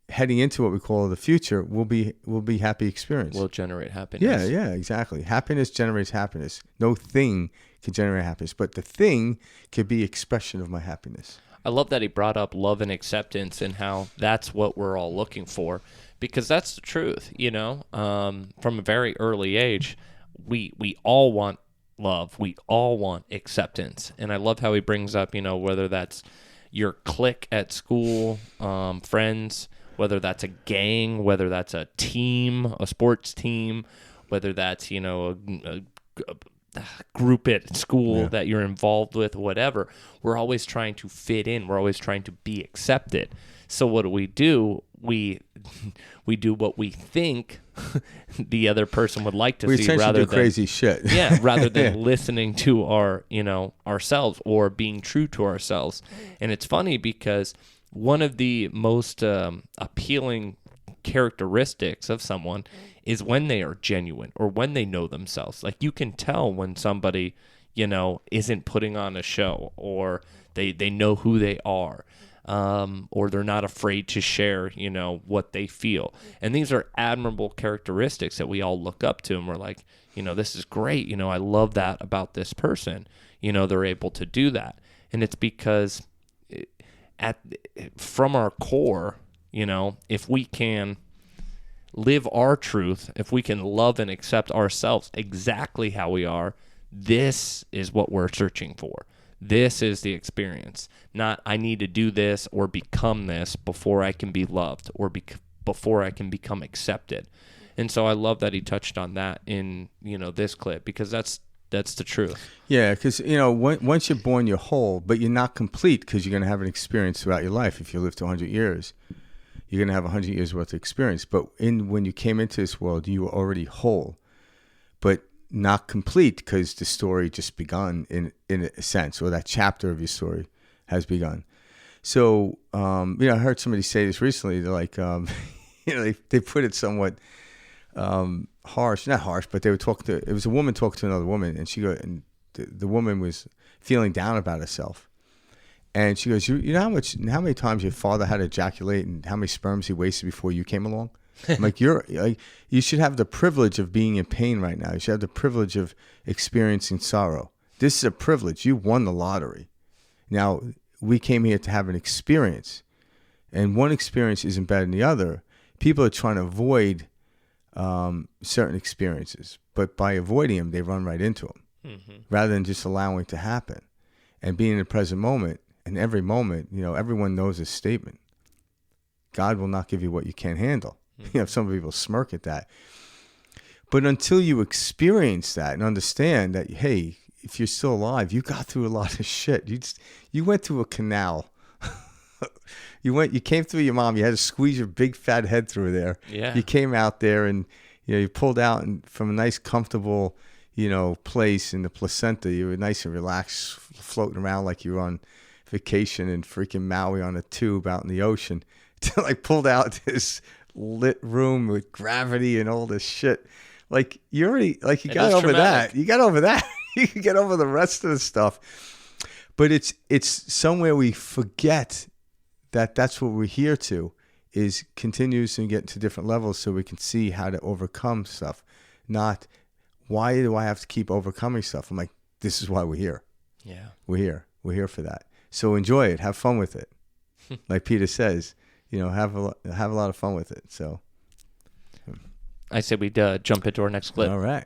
heading into what we call the future will be happy experience. Will generate happiness. Yeah, exactly. Happiness generates happiness. No thing can generate happiness, but the thing could be expression of my happiness. I love that he brought up love and acceptance and how that's what we're all looking for, because that's the truth. From a very early age, we all want love. We all want acceptance. And I love how he brings up, whether that's your clique at school, friends, whether that's a gang, whether that's a team, a sports team, whether that's, a group at school that you're involved with, whatever. We're always trying to fit in. We're always trying to be accepted. So what do? We do what we think the other person would like to see, rather than crazy shit. rather than listening to our, ourselves, or being true to ourselves. And it's funny because one of the most appealing characteristics of someone is when they are genuine or when they know themselves. Like, you can tell when somebody, isn't putting on a show, or they know who they are, or they're not afraid to share, what they feel. And these are admirable characteristics that we all look up to, and we're like, this is great. I love that about this person. They're able to do that. And it's because from our core, if we can live our truth, if we can love and accept ourselves exactly how we are, this is what we're searching for. This is the experience. Not, I need to do this or become this before I can be loved, or before I can become accepted. And so I love that he touched on that in, this clip, because that's the truth. Yeah, because, once you're born, you're whole, but you're not complete, because you're going to have an experience throughout your life. If you live to 100 years, you're going to have 100 years worth of experience. But when you came into this world, you were already whole, but not complete, because the story just begun in a sense, or that chapter of your story has begun. So, I heard somebody say this recently. They're like, they put it somewhat harsh, not harsh, but they were it was a woman talking to another woman, and the woman was feeling down about herself. And she goes, you know how many times your father had to ejaculate and how many sperms he wasted before you came along? I'm like, you should have the privilege of being in pain right now. You should have the privilege of experiencing sorrow. This is a privilege. You won the lottery. Now, we came here to have an experience, and one experience isn't better than the other. People are trying to avoid certain experiences, but by avoiding them, they run right into them, rather than just allowing it to happen and being in the present moment. And every moment, everyone knows this statement: God will not give you what you can't handle. Some people smirk at that, but until you experience that and understand that, hey, if you're still alive, you got through a lot of shit. You went through a canal. You came through your mom. You had to squeeze your big fat head through there. Yeah. You came out there, and you pulled out from a nice, comfortable, place in the placenta. You were nice and relaxed, floating around like you were on vacation in freaking Maui on a tube out in the ocean. Till I pulled out this lit room with gravity and all this shit. Like, you already, like, you got over that. You got over that. You can get over the rest of the stuff. But it's somewhere we forget that that's what we're here to, is continuously get to different levels so we can see how to overcome stuff. Not, why do I have to keep overcoming stuff? I'm like, this is why we're here. Yeah. We're here. We're here for that. So enjoy it. Have fun with it. Like Peter says, have a lot of fun with it. So I said we'd jump into our next clip. All right.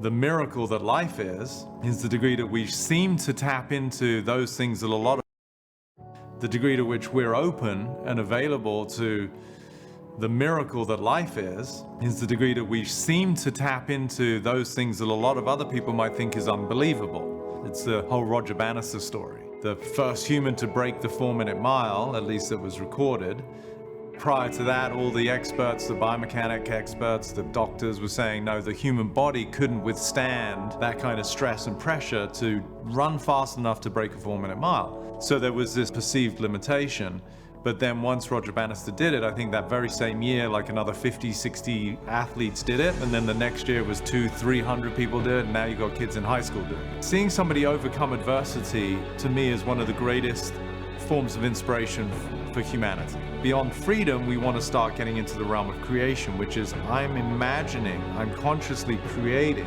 The miracle that life is the degree that we seem to tap into those things that the degree to which we're open and available to the miracle that life is the degree that we seem to tap into those things that a lot of other people might think is unbelievable. It's the whole Roger Bannister story. The first human to break the 4-minute mile, at least that was recorded. Prior to that, all the experts, the biomechanic experts, the doctors were saying, no, the human body couldn't withstand that kind of stress and pressure to run fast enough to break a 4-minute mile. So there was this perceived limitation. But then once Roger Bannister did it, I think that very same year, like another 50, 60 athletes did it. And then the next year it was 200-300 people did it. And now you've got kids in high school doing it. Seeing somebody overcome adversity, to me, is one of the greatest forms of inspiration for humanity. Beyond freedom, we want to start getting into the realm of creation, which is I'm consciously creating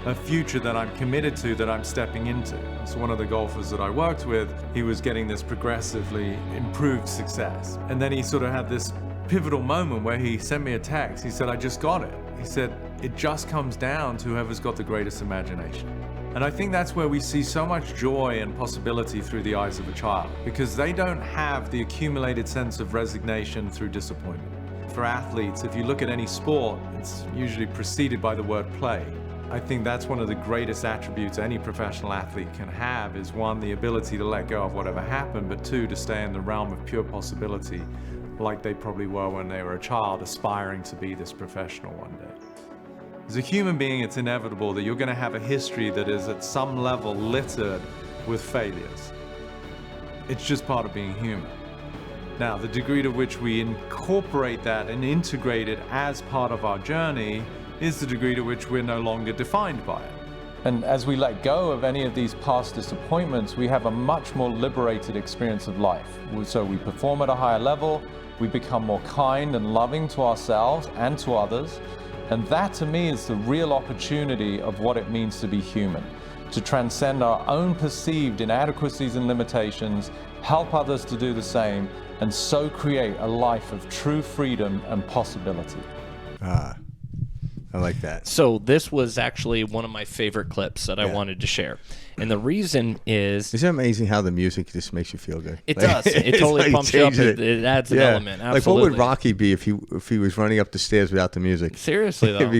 a future that I'm committed to, that I'm stepping into. So one of the golfers that I worked with, he was getting this progressively improved success. And then he sort of had this pivotal moment where he sent me a text. He said, I just got it. He said, it just comes down to whoever's got the greatest imagination. And I think that's where we see so much joy and possibility through the eyes of a child, because they don't have the accumulated sense of resignation through disappointment. For athletes, if you look at any sport, it's usually preceded by the word play. I think that's one of the greatest attributes any professional athlete can have, is one, the ability to let go of whatever happened, but two, to stay in the realm of pure possibility, like they probably were when they were a child, aspiring to be this professional one day. As a human being, it's inevitable that you're going to have a history that is at some level littered with failures. It's just part of being human. Now, the degree to which we incorporate that and integrate it as part of our journey is the degree to which we're no longer defined by it. And as we let go of any of these past disappointments, we have a much more liberated experience of life. So we perform at a higher level, we become more kind and loving to ourselves and to others. And that, to me, is the real opportunity of what it means to be human. To transcend our own perceived inadequacies and limitations, help others to do the same, and so create a life of true freedom and possibility. I like that. So this was actually one of my favorite clips that I wanted to share. And the reason is... Isn't it amazing how the music just makes you feel good? It does. It totally like pumps you up. it. It adds an element. Absolutely. Like, what would Rocky be if he was running up the stairs without the music? Seriously, though.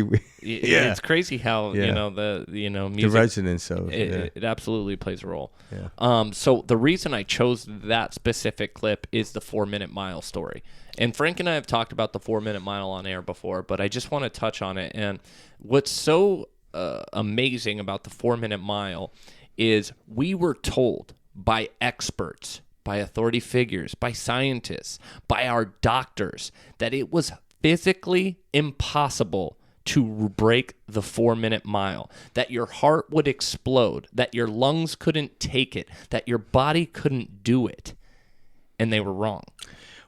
Yeah. It's crazy how, the music... The resonance of it absolutely plays a role. Yeah. So the reason I chose that specific clip is the 4-minute mile story. And Frank and I have talked about the 4-minute mile on air before, but I just want to touch on it. And what's so amazing about the 4-minute mile is we were told by experts, by authority figures, by scientists, by our doctors, that it was physically impossible to break the 4-minute mile, that your heart would explode, that your lungs couldn't take it, that your body couldn't do it. And they were wrong.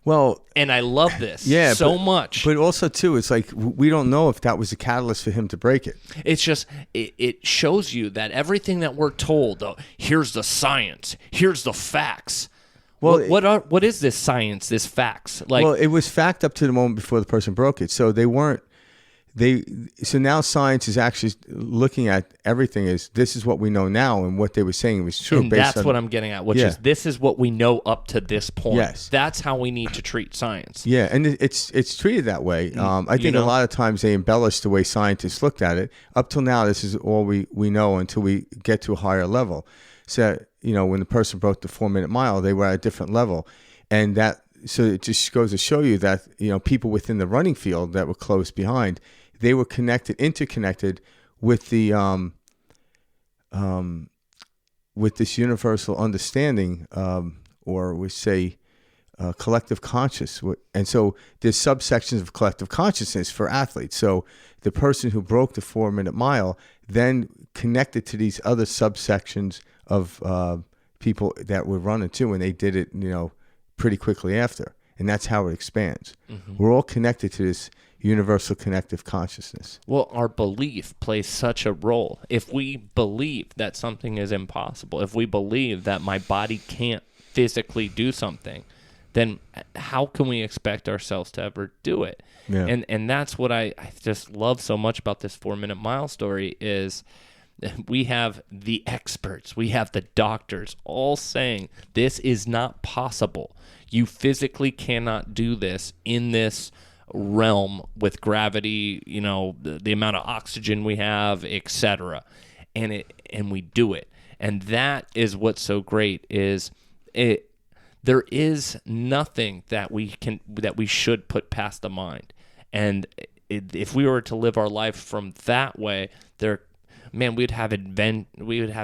Well, and I love this much. But also, too, it's like we don't know if that was a catalyst for him to break it. It's just, it shows you that everything that we're told, here's the science, here's the facts. Well, what is this science, this facts? Well, it was fact up to the moment before the person broke it. So they weren't. So now science is actually looking at everything as this is what we know now, and what they were saying was true. And that's what I'm getting at, which is this is what we know up to this point. Yes. That's how we need to treat science. Yeah, and it's treated that way. I think a lot of times they embellish the way scientists looked at it. Up till now, this is all we know until we get to a higher level. So, when the person broke the 4-minute mile, they were at a different level. And so it just goes to show you that, people within the running field that were close behind, they were interconnected with the with this universal understanding, or we say collective conscious. And so there's subsections of collective consciousness for athletes. So the person who broke the 4-minute mile then connected to these other subsections of people that were running too, and they did it, pretty quickly after. And that's how it expands. Mm-hmm. We're all connected to this universal connective consciousness. Well, our belief plays such a role. If we believe that something is impossible, if we believe that my body can't physically do something, then how can we expect ourselves to ever do it? Yeah. And that's what I just love so much about this 4-minute mile story is we have the experts, we have the doctors all saying this is not possible. You physically cannot do this in this realm with gravity, the amount of oxygen we have, etc. And we do it. And that is what's so great is there is nothing that we should put past the mind. And if we were to live our life from that way, we'd have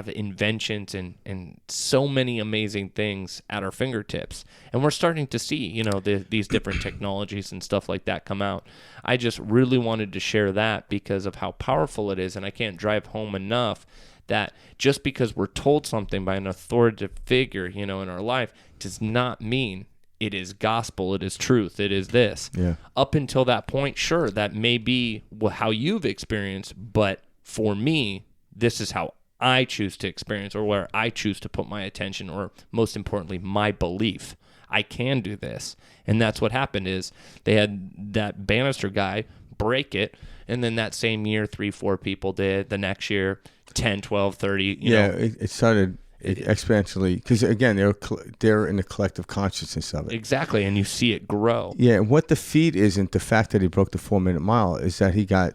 inventions and so many amazing things at our fingertips. And we're starting to see, these different technologies and stuff like that come out. I just really wanted to share that because of how powerful it is. And I can't drive home enough that just because we're told something by an authoritative figure, in our life, does not mean it is gospel, it is truth, it is this. Yeah. Up until that point, sure, that may be how you've experienced, but for me, this is how I choose to experience, or where I choose to put my attention, or most importantly, my belief. I can do this. And that's what happened is they had that Bannister guy break it, and then that same year, 3-4 people did. The next year, 10, 12, 30. It started exponentially because, again, they're in the collective consciousness of it. Exactly, and you see it grow. Yeah, and what the feat isn't the fact that he broke the 4-minute mile is that he got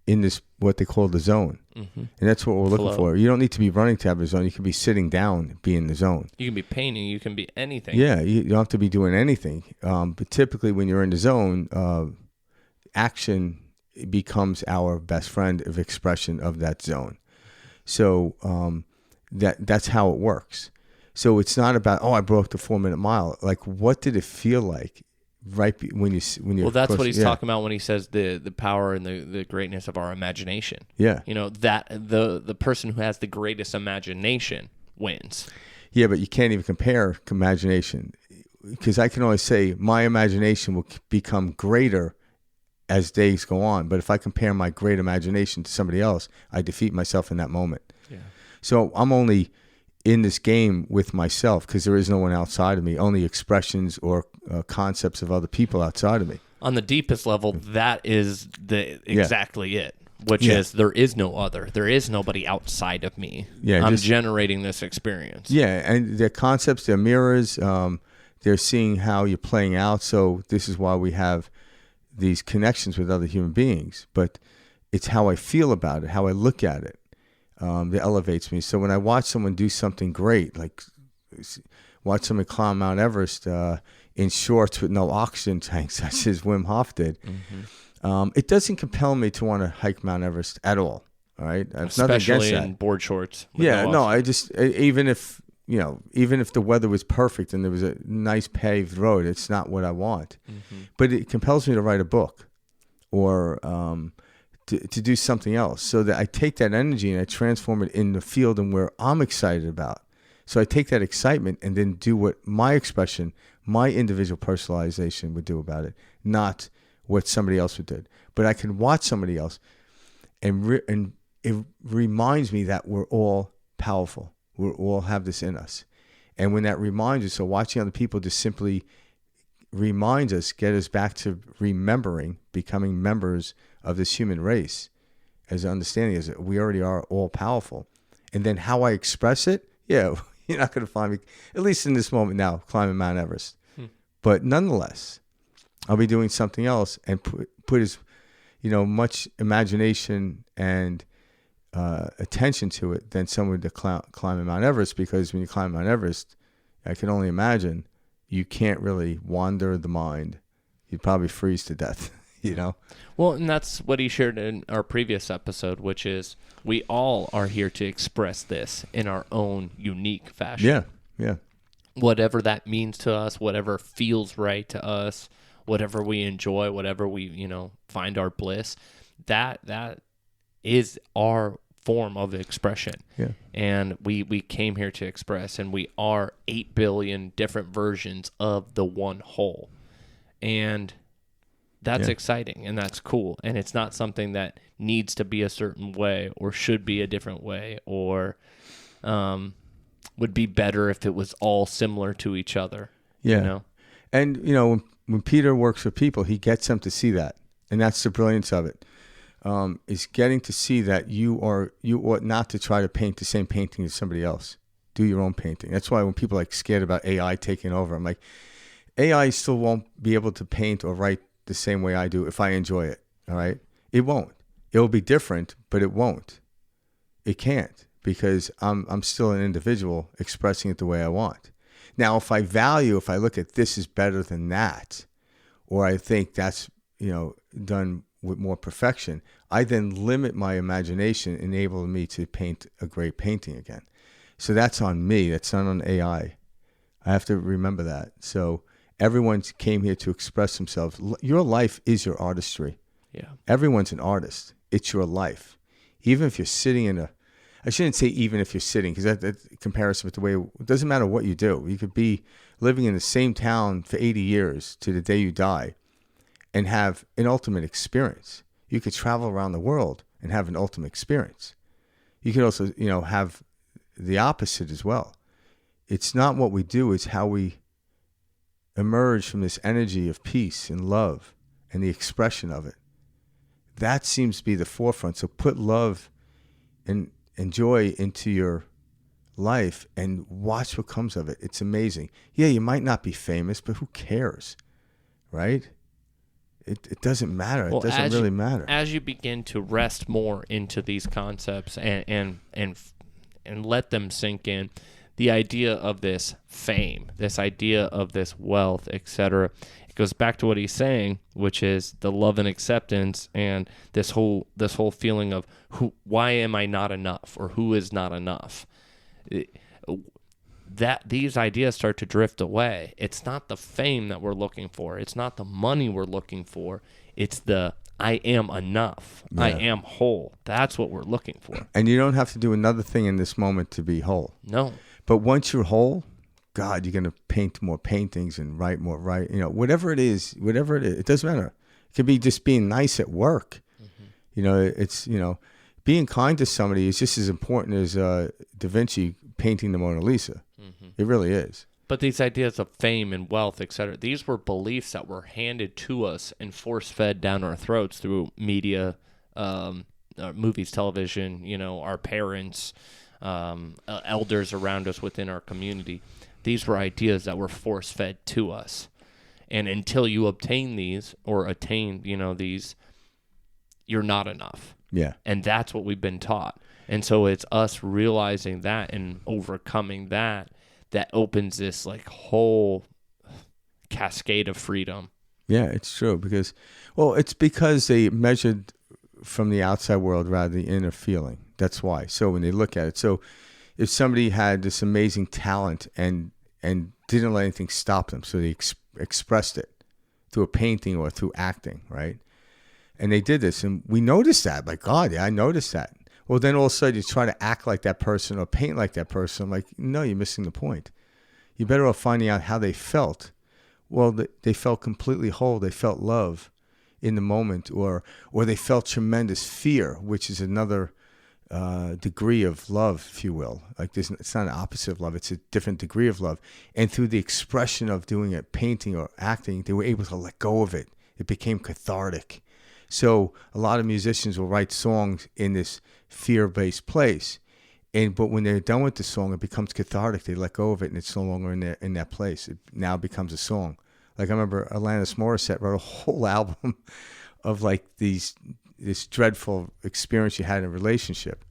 in this, what they call the zone. Mm-hmm. And that's what we're looking for. You don't need to be running to have a zone. You can be sitting down, be in the zone. You can be painting. You can be anything. Yeah, you don't have to be doing anything. But typically when you're in the zone, action becomes our best friend of expression of that zone. So that's how it works. So it's not about, oh, I broke the 4-minute mile. Like, what did it feel like when you Well, that's what he's talking about when he says the power and the greatness of our imagination. Yeah. That the person who has the greatest imagination wins. Yeah, but you can't even compare imagination, because I can always say my imagination will become greater as days go on. But if I compare my great imagination to somebody else, I defeat myself in that moment. Yeah. So I'm only in this game with myself, because there is no one outside of me, only expressions or concepts of other people outside of me. On the deepest level, that is exactly it, which is there is no other. There is nobody outside of me. Yeah, I'm generating this experience. Yeah, and they're concepts, they're mirrors. They're seeing how you're playing out. So this is why we have these connections with other human beings. But it's how I feel about it, how I look at it, that elevates me. So when I watch someone do something great, like watch someone climb Mount Everest in shorts with no oxygen tanks, such as Wim Hof did, it doesn't compel me to want to hike Mount Everest at all. All right, especially in board shorts. Yeah, no, I just even if the weather was perfect and there was a nice paved road, it's not what I want. But it compels me to write a book or to do something else, so that I take that energy and I transform it in the field and where I'm excited about. So I take that excitement and then do what my expression, my individual personalization would do about it, not what somebody else would do. But I can watch somebody else, and it reminds me that we're all powerful. We all have this in us. And when that reminds us, so watching other people just simply reminds us, get us back to remembering, becoming members of this human race, as an understanding is that we already are all powerful. And then how I express it, you're not going to find me, at least in this moment now, climbing Mount Everest. But nonetheless, I'll be doing something else and put as much imagination and attention to it than someone to climb Mount Everest, because when you climb Mount Everest, I can only imagine you can't really wander the mind. You'd probably freeze to death, Well, and that's what he shared in our previous episode, which is we all are here to express this in our own unique fashion. Yeah. Whatever that means to us, whatever feels right to us, whatever we enjoy, whatever we, find our bliss, that is our form of expression. Yeah. And we came here to express, and we are 8 billion different versions of the one whole. And that's exciting, and that's cool. And it's not something that needs to be a certain way or should be a different way or would be better if it was all similar to each other. Yeah. And, when Peter works with people, he gets them to see that. And that's the brilliance of it. Is getting to see that you ought not to try to paint the same painting as somebody else. Do your own painting. That's why when people are scared about AI taking over, I'm like, AI still won't be able to paint or write the same way I do if I enjoy it. All right? It won't. It'll be different, but it won't. It can't, because I'm still an individual expressing it the way I want. Now, if I look at this is better than that, or I think that's, done with more perfection, I then limit my imagination, enabling me to paint a great painting again. So that's on me. That's not on AI. I have to remember that. So everyone came here to express themselves. Your life is your artistry. Yeah. Everyone's an artist. It's your life. Even if you're sitting I shouldn't say even if you're sitting, because that comparison with the way, it doesn't matter what you do. You could be living in the same town for 80 years to the day you die and have an ultimate experience. You could travel around the world and have an ultimate experience. You could also, have the opposite as well. It's not what we do, it's how we emerge from this energy of peace and love and the expression of it. That seems to be the forefront. So put love and joy into your life and watch what comes of it. It's amazing. Yeah, you might not be famous, but who cares, right? It doesn't matter. Well, it doesn't really matter. As you begin to rest more into these concepts and let them sink in, the idea of this fame, this idea of this wealth, etc., it goes back to what he's saying, which is the love and acceptance, and this whole feeling of why am I not enough, or who is not enough. that these ideas start to drift away. It's not the fame that we're looking for. It's not the money we're looking for. It's the I am enough. Yeah. I am whole. That's what we're looking for. And you don't have to do another thing in this moment to be whole. No. But once you're whole, God, you're going to paint more paintings and write more, whatever it is, it doesn't matter. It could be just being nice at work. It's, being kind to somebody is just as important as Da Vinci painting the Mona Lisa. It really is. But these ideas of fame and wealth, etc., these were beliefs that were handed to us and force-fed down our throats through media, movies, television, our parents, elders around us within our community. These were ideas that were force-fed to us. And until you obtain these or attain, these, you're not enough. Yeah. And that's what we've been taught. And so it's us realizing that and overcoming that opens this whole cascade of freedom. Yeah, it's true because they measured from the outside world rather than the inner feeling. That's why. So when they look at it, so if somebody had this amazing talent and didn't let anything stop them, so they expressed it through a painting or through acting, right? And they did this, and we noticed that. Like, God, yeah, I noticed that. Well, then all of a sudden you try to act like that person or paint like that person. I'm like, no, you're missing the point. You're better off finding out how they felt. Well, they felt completely whole. They felt love in the moment, or they felt tremendous fear, which is another degree of love, if you will. It's not an opposite of love. It's a different degree of love. And through the expression of doing it, painting or acting, they were able to let go of it. It became cathartic. So a lot of musicians will write songs in this fear-based place, but when they're done with the song, it becomes cathartic. They let go of it, and it's no longer in that place. It now becomes a song. Like I remember Alanis Morissette wrote a whole album of this dreadful experience she had in a relationship,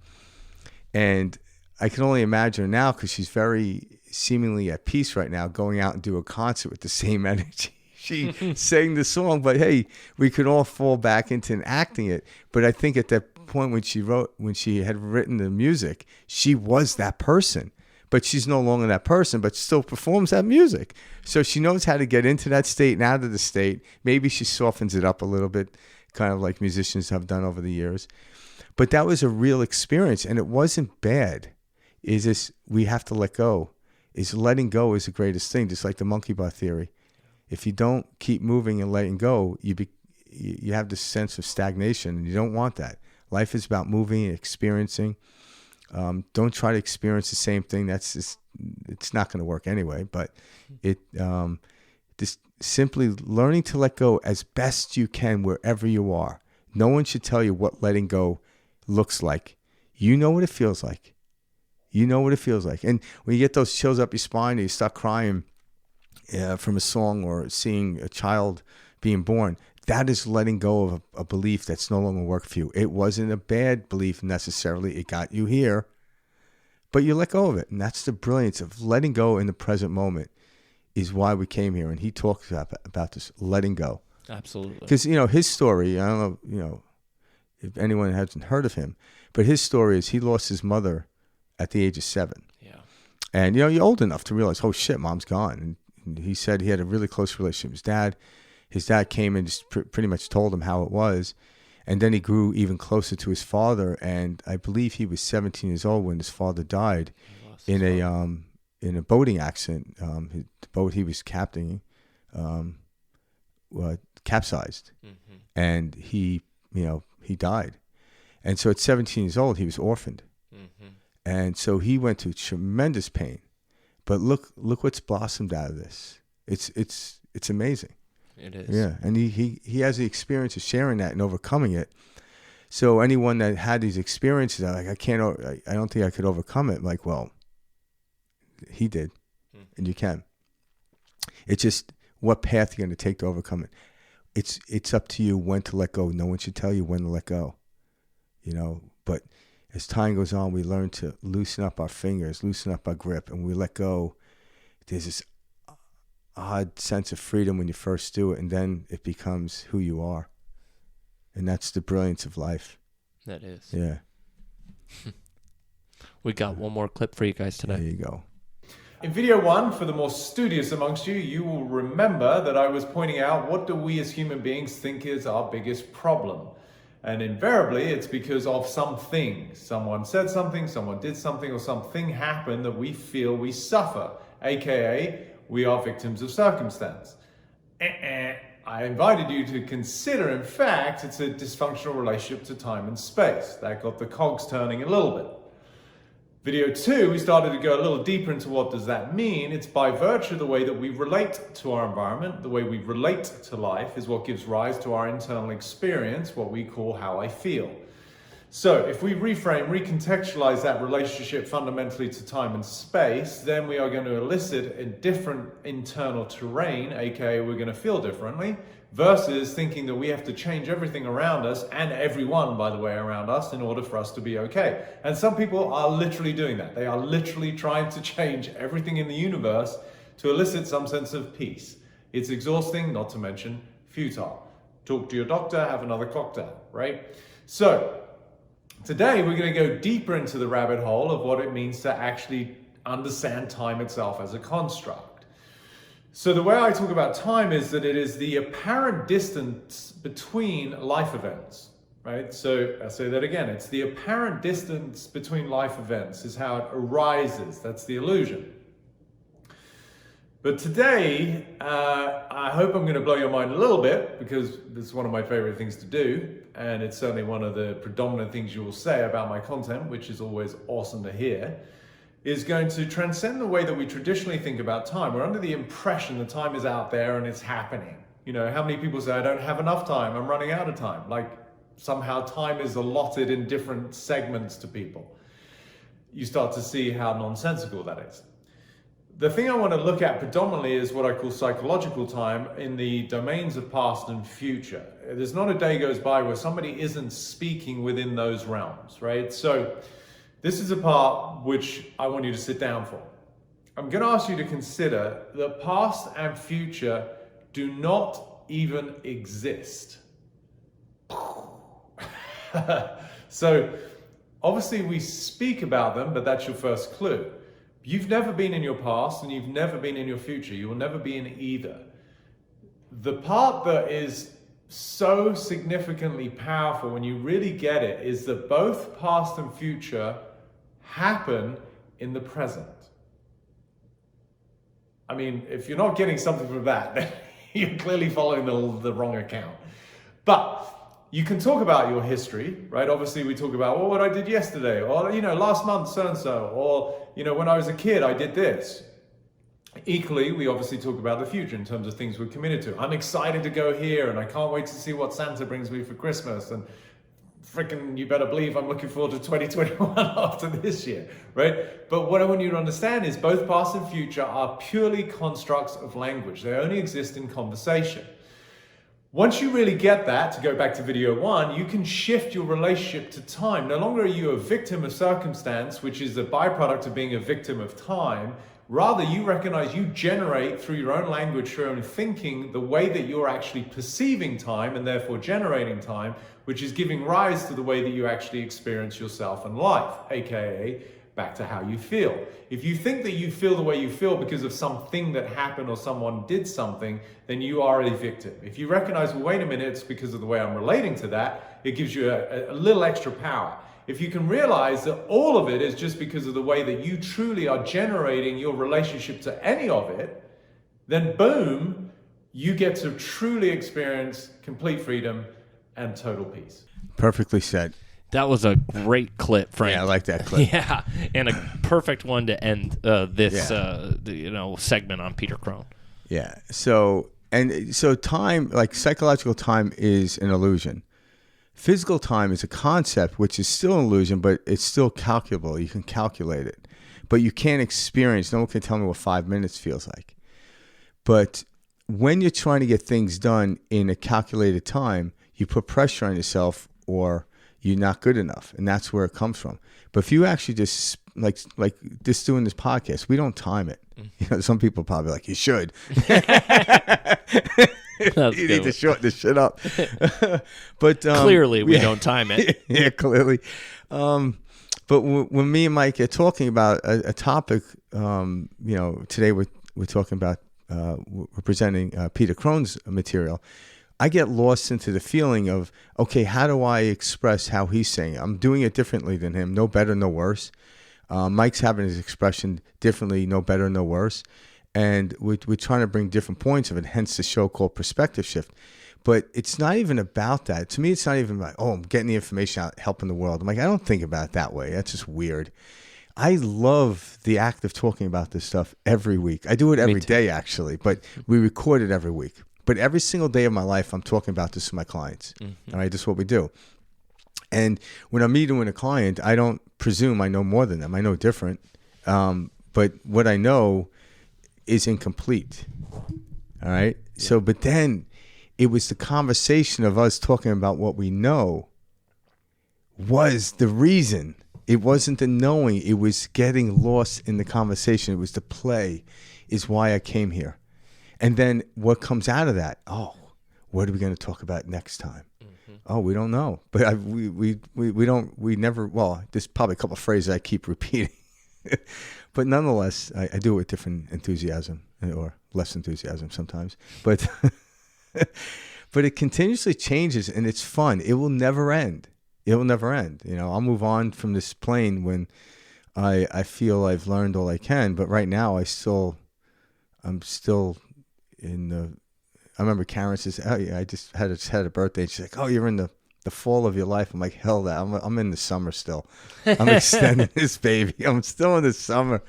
and I can only imagine her now because she's very seemingly at peace right now, going out and do a concert with the same energy. She sang the song, but hey, we could all fall back into acting it. But I think at that point when she had written the music, she was that person. But she's no longer that person, but still performs that music. So she knows how to get into that state and out of the state. Maybe she softens it up a little bit, kind of like musicians have done over the years. But that was a real experience, and it wasn't bad. We have to let go. Letting go is the greatest thing, just like the monkey bar theory. If you don't keep moving and letting go, you have this sense of stagnation, and you don't want that. Life is about moving and experiencing. Don't try to experience the same thing. It's not going to work anyway. But just simply learning to let go as best you can wherever you are. No one should tell you what letting go looks like. You know what it feels like. You know what it feels like. And when you get those chills up your spine and you start crying from a song or seeing a child being born, that is letting go of a belief that's no longer work for you. It wasn't a bad belief necessarily. It got you here, but you let go of it. And that's the brilliance of letting go in the present moment is why we came here. And he talks about this, letting go. Absolutely. Because, his story, I don't know, if anyone hasn't heard of him, but his story is he lost his mother at the age of 7. Yeah. And, you're old enough to realize, oh shit, mom's gone. And he said he had a really close relationship with his dad. His dad came and just pretty much told him how it was. And then he grew even closer to his father. And I believe he was 17 years old when his father died in a boating accident. The boat he was captaining capsized. Mm-hmm. And he died. And so at 17 years old, he was orphaned. Mm-hmm. And so he went through tremendous pain. But look what's blossomed out of this. It's amazing. It is. Yeah, and he has the experience of sharing that and overcoming it. So anyone that had these experiences, like I don't think I could overcome it. Like, well, he did, and you can. It's just what path you're going to take to overcome it. It's up to you when to let go. No one should tell you when to let go. But as time goes on, we learn to loosen up our fingers, loosen up our grip, and we let go. There's this odd sense of freedom when you first do it, and then it becomes who you are. And that's the brilliance of life. That is. Yeah. We got one more clip for you guys today. There you go. In video 1, for the more studious amongst you, you will remember that I was pointing out what do we as human beings think is our biggest problem. And invariably, it's because of something. Someone said something, someone did something, or something happened that we feel we suffer, aka we are victims of circumstance. I invited you to consider, in fact, it's a dysfunctional relationship to time and space. That got the cogs turning a little bit. Video 2, we started to go a little deeper into what does that mean. It's by virtue of the way that we relate to our environment, the way we relate to life is what gives rise to our internal experience, what we call how I feel. So if we reframe, recontextualize that relationship fundamentally to time and space, then we are going to elicit a different internal terrain, aka we're going to feel differently, versus thinking that we have to change everything around us, and everyone, by the way, around us, in order for us to be okay. And some people are literally doing that. They are literally trying to change everything in the universe to elicit some sense of peace. It's exhausting, not to mention futile. Talk to your doctor, have another cocktail, right? So today we're going to go deeper into the rabbit hole of what it means to actually understand time itself as a construct. So the way I talk about time is that it is the apparent distance between life events, right? So I'll say that again. It's the apparent distance between life events is how it arises. That's the illusion. But today, I hope I'm going to blow your mind a little bit, because it's one of my favorite things to do. And it's certainly one of the predominant things you will say about my content, which is always awesome to hear, is going to transcend the way that we traditionally think about time. We're under the impression that time is out there and it's happening. You know, how many people say, I don't have enough time, I'm running out of time? Like somehow time is allotted in different segments to people. You start to see how nonsensical that is. The thing I want to look at predominantly is what I call psychological time in the domains of past and future. There's not a day goes by where somebody isn't speaking within those realms, right? So this is a part which I want you to sit down for. I'm going to ask you to consider that past and future do not even exist. So obviously we speak about them, but that's your first clue. You've never been in your past and you've never been in your future. You will never be in either. The part that is so significantly powerful when you really get it is that both past and future happen in the present. I mean, if you're not getting something from that, then you're clearly following the wrong account. But you can talk about your history, right? Obviously, we talk about, well, what I did yesterday, or, you know, last month, so-and-so, or, you know, when I was a kid, I did this. Equally, we obviously talk about the future in terms of things we're committed to. I'm excited to go here, and I can't wait to see what Santa brings me for Christmas, and freaking, you better believe I'm looking forward to 2021 after this year, right? But what I want you to understand is both past and future are purely constructs of language. They only exist in conversation. Once you really get that, to go back to video 1, you can shift your relationship to time. No longer are you a victim of circumstance, which is a byproduct of being a victim of time. Rather, you recognize you generate through your own language, through your own thinking, the way that you're actually perceiving time and therefore generating time, which is giving rise to the way that you actually experience yourself and life, aka back to how you feel. If you think that you feel the way you feel because of something that happened or someone did something, then you are a victim. If you recognize, well, wait a minute, it's because of the way I'm relating to that, it gives you a little extra power. If you can realize that all of it is just because of the way that you truly are generating your relationship to any of it, then boom, you get to truly experience complete freedom and total peace. Perfectly said. That was a great clip, Frank. Yeah, I like that clip. Yeah, and a perfect one to end this segment on Peter Crone. Yeah. So time, like psychological time, is an illusion. Physical time is a concept which is still an illusion, but it's still calculable. You can calculate it, but you can't experience. No one can tell me what 5 minutes feels like. But when you're trying to get things done in a calculated time, you put pressure on yourself, or you're not good enough, and that's where it comes from. But if you actually just like just doing this podcast, we don't time it. You know, some people probably like, you should. You need to shorten this shit up. But clearly, we don't time it. Yeah, clearly. But when me and Mike are talking about a topic, today we're talking about we're presenting Peter Crone's material. I get lost into the feeling of, okay, how do I express how he's saying it? I'm doing it differently than him, no better, no worse. Mike's having his expression differently, no better, no worse. And we're trying to bring different points of it, hence the show called Perspective Shift. But it's not even about that. To me, it's not even about, I'm getting the information out, helping the world. I'm like, I don't think about it that way. That's just weird. I love the act of talking about this stuff every week. I do it every day, actually, but we record it every week. But every single day of my life, I'm talking about this to my clients. All right, this is what we do. And when I'm meeting with a client, I don't presume I know more than them. I know different. But what I know is incomplete. All right? Yeah. So, but then it was the conversation of us talking about what we know was the reason. It wasn't the knowing. It was getting lost in the conversation. It was the play is why I came here. And then what comes out of that? Oh, what are we going to talk about next time? Oh, we don't know. But we never, well, there's probably a couple of phrases I keep repeating. But nonetheless, I do it with different enthusiasm or less enthusiasm sometimes. But but it continuously changes and it's fun. It will never end. It will never end. I'll move on from this plane when I feel I've learned all I can. But right now, I'm still in the. I remember Karen says, "Oh yeah, I just had a birthday." And she's like, "Oh, you're in the fall of your life." I'm like, "Hell, that I'm in the summer still. I'm extending this baby. I'm still in the summer,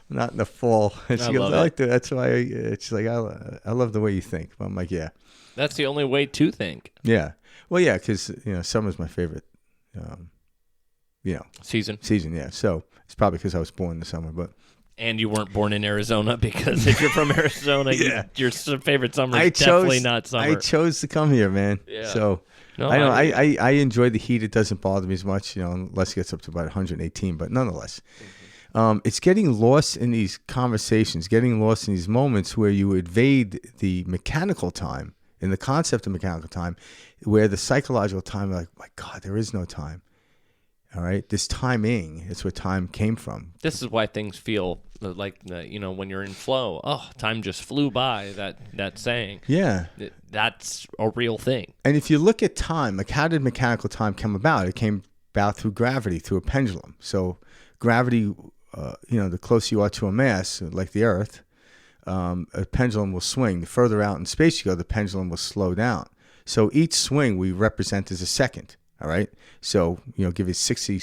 not in the fall." And she goes, "I like that. That's why." She's like, "I love the way you think." But I'm like, "Yeah, that's the only way to think." Yeah, well, yeah, because summer's my favorite. Season. Yeah. So it's probably because I was born in the summer, but. And you weren't born in Arizona because if you're from Arizona, your favorite summer is definitely not summer. I chose to come here, man. Yeah. So I enjoy the heat. It doesn't bother me as much, unless it gets up to about 118. But nonetheless, it's getting lost in these conversations, getting lost in these moments where you evade the mechanical time and the concept of mechanical time, where the psychological time, like, my God, there is no time. All right, this timing, it's where time came from. This is why things feel like, when you're in flow, time just flew by, that saying. Yeah. That's a real thing. And if you look at time, like how did mechanical time come about? It came about through gravity, through a pendulum. So gravity, the closer you are to a mass, like the Earth, a pendulum will swing. The further out in space you go, the pendulum will slow down. So each swing we represent as a second. All right. So, give it 60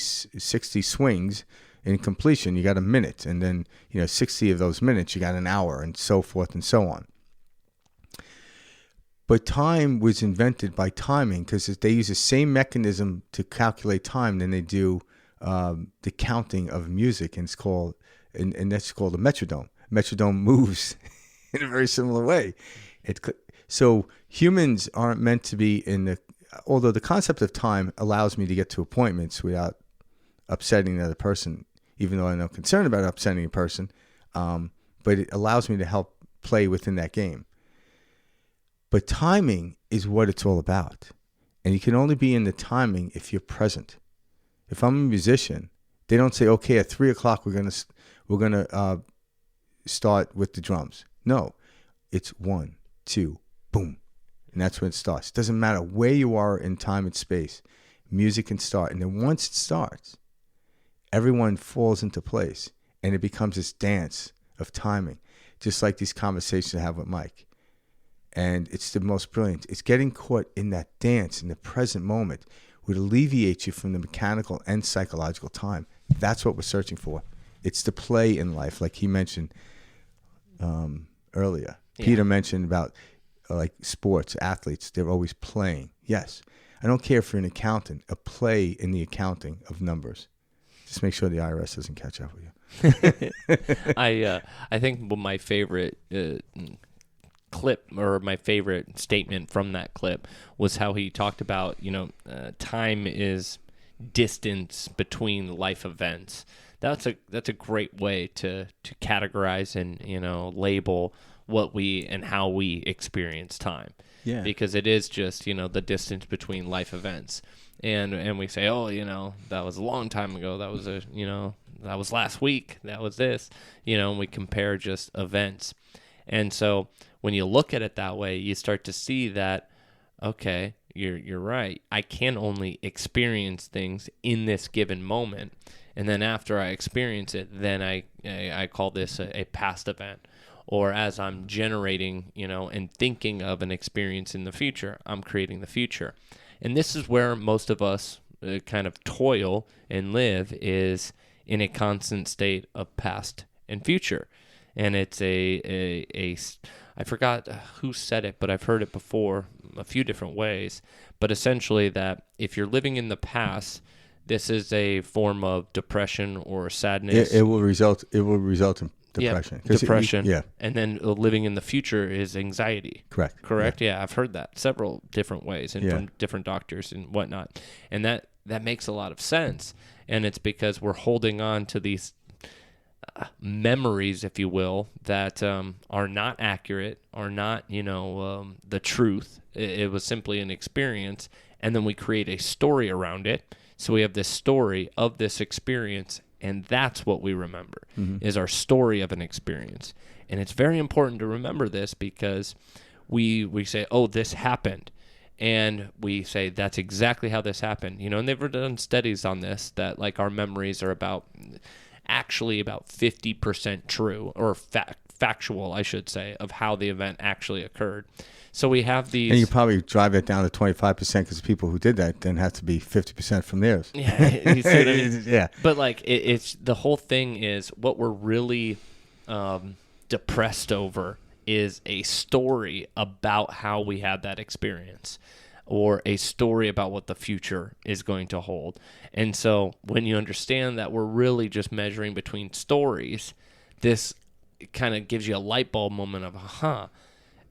swings in completion, you got a minute. And then, 60 of those minutes, you got an hour and so forth and so on. But time was invented by timing because they use the same mechanism to calculate time than they do the counting of music. And it's called, and that's called a metronome. Metronome moves in a very similar way. So humans aren't meant to be although the concept of time allows me to get to appointments without upsetting the other person, even though I'm not concerned about upsetting a person, but it allows me to help play within that game. But timing is what it's all about. And you can only be in the timing if you're present. If I'm a musician, they don't say, okay, at 3:00 we're gonna start with the drums. No, it's 1, 2, boom. And that's when it starts. It doesn't matter where you are in time and space. Music can start. And then once it starts, everyone falls into place. And it becomes this dance of timing, just like these conversations I have with Mike. And it's the most brilliant. It's getting caught in that dance in the present moment would alleviate you from the mechanical and psychological time. That's what we're searching for. It's the play in life, like he mentioned earlier. Yeah. Peter mentioned about like sports, athletes, they're always playing. Yes. I don't care if you're an accountant, a play in the accounting of numbers. Just make sure the IRS doesn't catch up with you. I think my favorite clip or my favorite statement from that clip was how he talked about, time is distance between life events. That's a great way to categorize and, label what we and how we experience time. Yeah. Because it is just, the distance between life events. And we say, oh, that was a long time ago. That was that was last week. That was this, and we compare just events. And so when you look at it that way, you start to see that, okay, you're right. I can only experience things in this given moment. And then after I experience it, then I call this a past event. Or as I'm generating, and thinking of an experience in the future, I'm creating the future. And this is where most of us kind of toil and live, is in a constant state of past and future. And it's I forgot who said it, but I've heard it before a few different ways. But essentially that if you're living in the past, this is a form of depression or sadness. It will result in depression. Yeah, depression. And then living in the future is anxiety. Correct. Yeah, I've heard that several different ways and from different doctors and whatnot. And that makes a lot of sense. And it's because we're holding on to these memories, if you will, that are not accurate, are not, the truth. It was simply an experience. And then we create a story around it. So we have this story of this experience, and that's what we remember, is our story of an experience. And it's very important to remember this, because we say, oh, this happened. And we say, that's exactly how this happened. And they've done studies on this, that like our memories are actually about 50% true, or factual, I should say, of how the event actually occurred. So we have these... And you probably drive it down to 25%, because people who did that then have to be 50% from theirs. Yeah, you see what I mean? Yeah. But like, it's the whole thing is, what we're really depressed over is a story about how we had that experience, or a story about what the future is going to hold. And so when you understand that we're really just measuring between stories, this kind of gives you a light bulb moment of,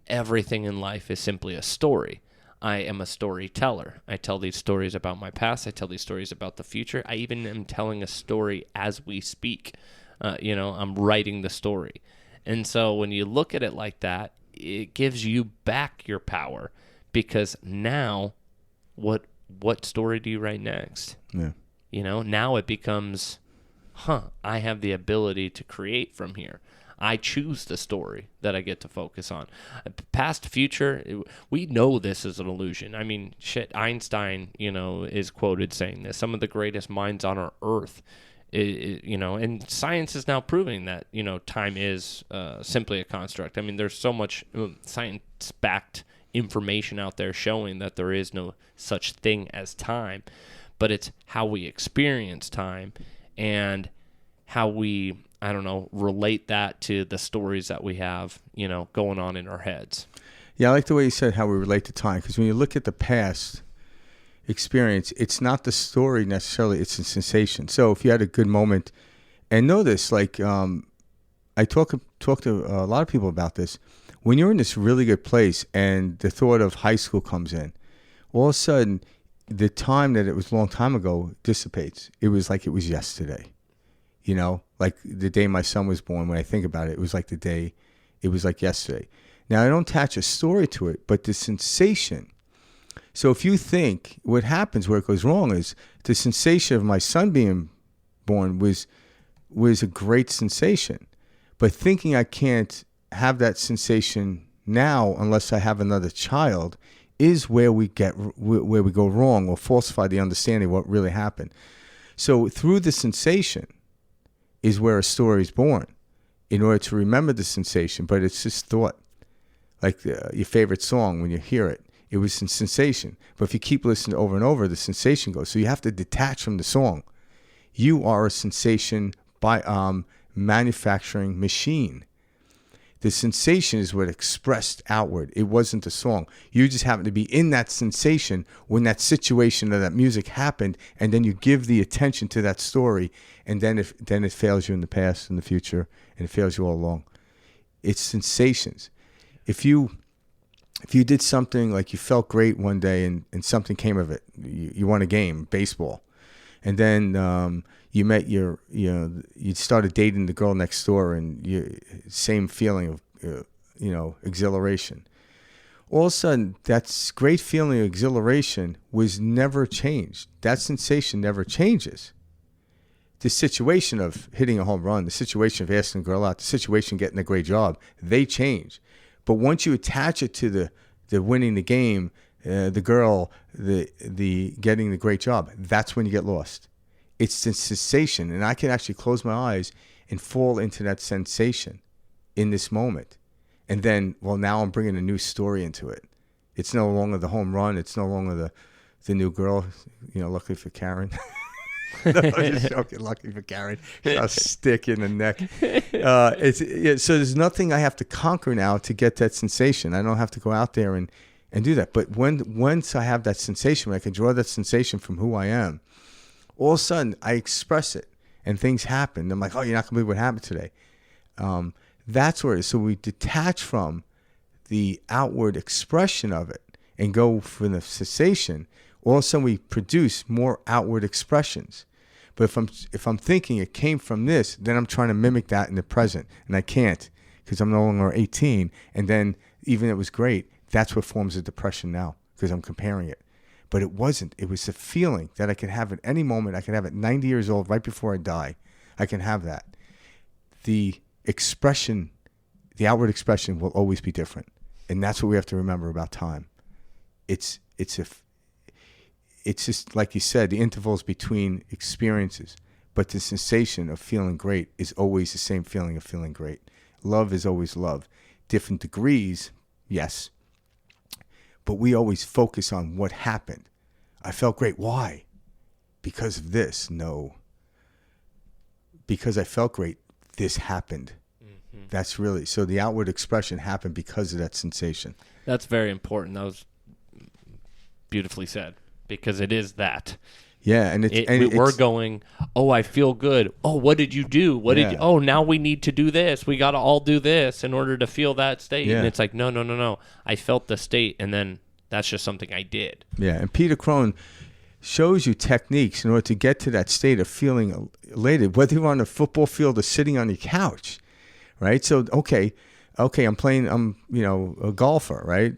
everything in life is simply a story. I am a storyteller. I tell these stories about my past. I tell these stories about the future. I even am telling a story as we speak. I'm writing the story. And so when you look at it like that, it gives you back your power, because now what story do you write next? Yeah. Now it becomes, I have the ability to create from here. I choose the story that I get to focus on. Past, future, we know this is an illusion. I mean, Einstein, is quoted saying this. Some of the greatest minds on our earth, and science is now proving that, time is simply a construct. I mean, there's so much science-backed information out there showing that there is no such thing as time, but it's how we experience time and how we, relate that to the stories that we have, going on in our heads. Yeah, I like the way you said how we relate to time, because when you look at the past experience, it's not the story necessarily, it's a sensation. So if you had a good moment, and know this, like I talk to a lot of people about this, when you're in this really good place and the thought of high school comes in, all of a sudden the time that it was a long time ago dissipates. It was like it was yesterday. Like the day my son was born, when I think about it, it was like the day, it was like yesterday. Now, I don't attach a story to it, but the sensation. So if you think, what happens where it goes wrong is the sensation of my son being born was a great sensation. But thinking I can't have that sensation now unless I have another child is where we go wrong, or falsify the understanding of what really happened. So through the sensation is where a story is born, in order to remember the sensation, but it's just thought. Like your favorite song, when you hear it, it was a sensation. But if you keep listening over and over, the sensation goes. So you have to detach from the song. You are a sensation by manufacturing machine. The sensation is what expressed outward. It wasn't the song. You just happened to be in that sensation when that situation or that music happened, and then you give the attention to that story, and then it fails you in the past and the future, and it fails you all along. It's sensations. If you did something, like you felt great one day and something came of it, you won a game, baseball, and then you met you started dating the girl next door, and same feeling of exhilaration. all of a sudden, that great feeling of exhilaration was never changed. That sensation never changes. The situation of hitting a home run, the situation of asking a girl out, the situation of getting a great job, they change. But once you attach it to the winning the game, the girl, the getting the great job, that's when you get lost. It's the sensation, and I can actually close my eyes and fall into that sensation in this moment. And then, well, now I'm bringing a new story into it. It's no longer the home run. It's no longer the new girl. Luckily for Karen. No, I'm just joking. Lucky for Karen. A stick in the neck. So there's nothing I have to conquer now to get that sensation. I don't have to go out there and do that. But once I have that sensation, when I can draw that sensation from who I am, all of a sudden I express it and things happen. I'm like, oh, you're not going to believe what happened today. That's where it is. So we detach from the outward expression of it and go for the cessation. All of a sudden we produce more outward expressions. But if I'm thinking it came from this, then I'm trying to mimic that in the present, and I can't because I'm no longer 18. And then even it was great, that's what forms a depression now because I'm comparing it. But it wasn't. It was a feeling that I could have at any moment. I could have at 90 years old, right before I die. I can have that. The expression, the outward expression will always be different. And that's what we have to remember about time. It's just, like you said, the intervals between experiences. But the sensation of feeling great is always the same feeling of feeling great. Love is always love. Different degrees, yes. But we always focus on what happened. I felt great. Why? Because of this. No. Because I felt great, this happened. Mm-hmm. That's really, so the outward expression happened because of that sensation. That's very important. That was beautifully said, because it is that. Yeah, and we're going, oh, I feel good. Oh, what did you do? Oh, now we need to do this. We got to all do this in order to feel that state. Yeah. And it's like, no. I felt the state, and then that's just something I did. Yeah, and Peter Crone shows you techniques in order to get to that state of feeling elated, whether you're on a football field or sitting on your couch, right? So, okay, I'm playing, I'm a golfer, right?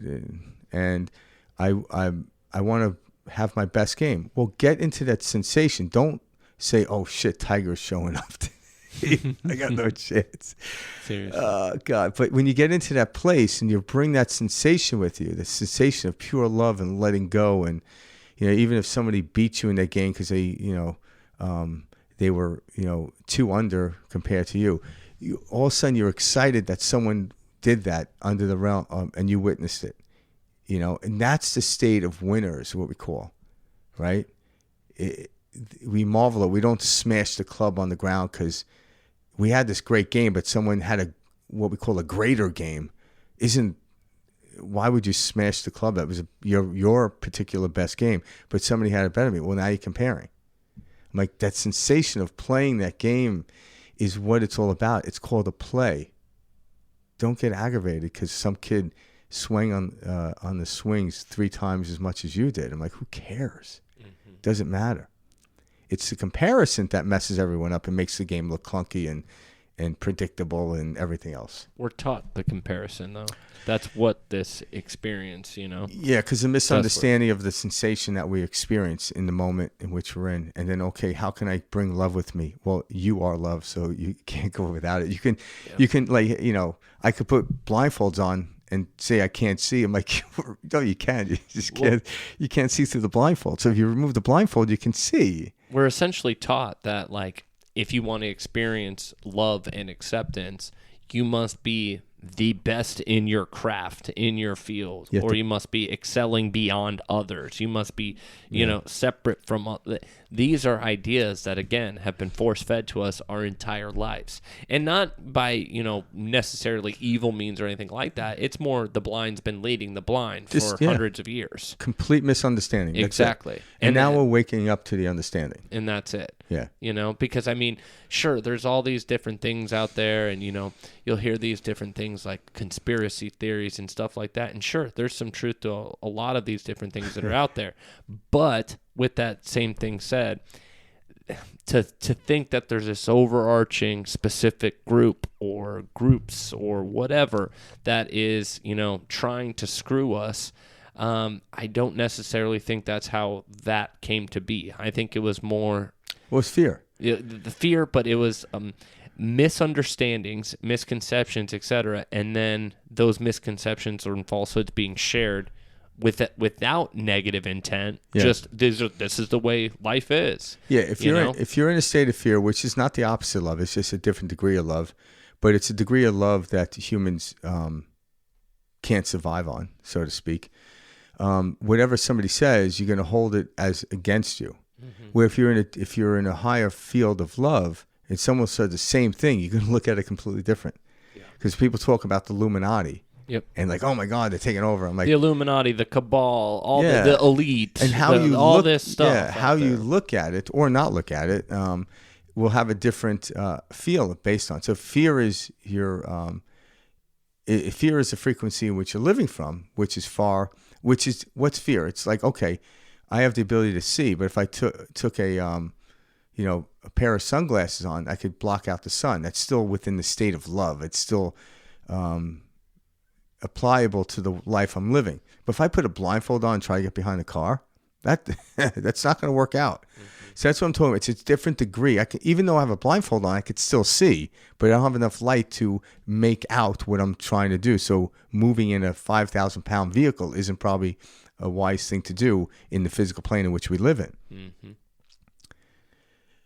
And I want to have my best game. Well, get into that sensation. Don't say, oh shit, Tiger's showing up today. I got no chance. Seriously. Oh God. But when you get into that place and you bring that sensation with you, the sensation of pure love and letting go, and even if somebody beats you in that game because they were 2 under compared to you, all of a sudden you're excited that someone did that under the realm, and you witnessed it. And that's the state of winners, what we call, right? We marvel that we don't smash the club on the ground because we had this great game, but someone had what we call a greater game. Why would you smash the club? That was your particular best game, but somebody had a better game. Well, now you're comparing. I'm like, that sensation of playing that game is what it's all about. It's called a play. Don't get aggravated because some kid swing on the swings 3 times as much as you did. I'm like, who cares? Mm-hmm. Doesn't matter. It's the comparison that messes everyone up and makes the game look clunky and predictable and everything else. We're taught the comparison, though. That's what this experience, Yeah, because the misunderstanding of the sensation that we experience in the moment in which we're in. And then, okay, how can I bring love with me? Well, you are love, so you can't go without it. You can, I could put blindfolds on and say I can't see. I'm like, no, you can. You just can't. You can't see through the blindfold. So if you remove the blindfold, you can see. We're essentially taught that, like, if you want to experience love and acceptance, you must be the best in your craft, in your field, or you must be excelling beyond others. You must be, separate from. These are ideas that, again, have been force-fed to us our entire lives. And not by, necessarily evil means or anything like that. It's more the blind's been leading the blind for hundreds of years. Complete misunderstanding. Exactly. And now we're waking up to the understanding. And that's it. Yeah. Because, sure, there's all these different things out there, and, you'll hear these different things like conspiracy theories and stuff like that. And sure, there's some truth to a lot of these different things that are out there. But with that same thing said, to think that there's this overarching specific group or groups or whatever that is, trying to screw us. I don't necessarily think that's how that came to be. I think it was more... Well, it's fear. The fear, but it was misunderstandings, misconceptions, etc. And then those misconceptions and falsehoods being shared without negative intent. Yeah. Just this is the way life is. Yeah, if you're in a state of fear, which is not the opposite of love, it's just a different degree of love, but it's a degree of love that humans can't survive on, so to speak. Whatever somebody says, you're going to hold it as against you. Mm-hmm. Where if you're in a higher field of love and someone said the same thing, you're going to look at it completely different. Because people talk about the Illuminati. Yep. And like, oh my God, they're taking over. I'm like, the Illuminati, the cabal, all the elite, and how this stuff. Yeah, how you look at it or not look at it will have a different feel based on. So fear is fear is the frequency in which you're living from, which is far. Which is what's fear? It's like, okay, I have the ability to see, but if I took a pair of sunglasses on, I could block out the sun. That's still within the state of love. It's still applicable to the life I'm living. But if I put a blindfold on and try to get behind a car, that's not going to work out. Mm-hmm. So that's what I'm talking about. It's a different degree. Even though I have a blindfold on, I could still see, but I don't have enough light to make out what I'm trying to do. So moving in a 5,000-pound vehicle isn't probably a wise thing to do in the physical plane in which we live in. Mm-hmm.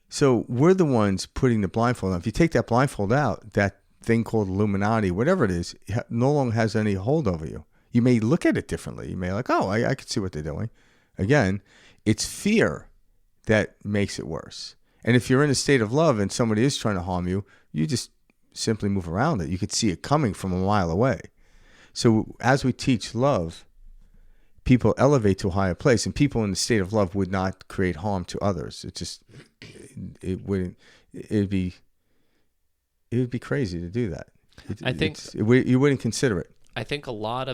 So we're the ones putting the blindfold on. If you take that blindfold out, that thing called Illuminati, whatever it is, no longer has any hold over you. You may look at it differently. You may like, oh, I can see what they're doing. Again, it's fear that makes it worse. And if you're in a state of love and somebody is trying to harm you, you just simply move around it. You could see it coming from a mile away. So as we teach love, people elevate to a higher place, and people in the state of love would not create harm to others. It'd be crazy to do that. You wouldn't consider it. I think a lot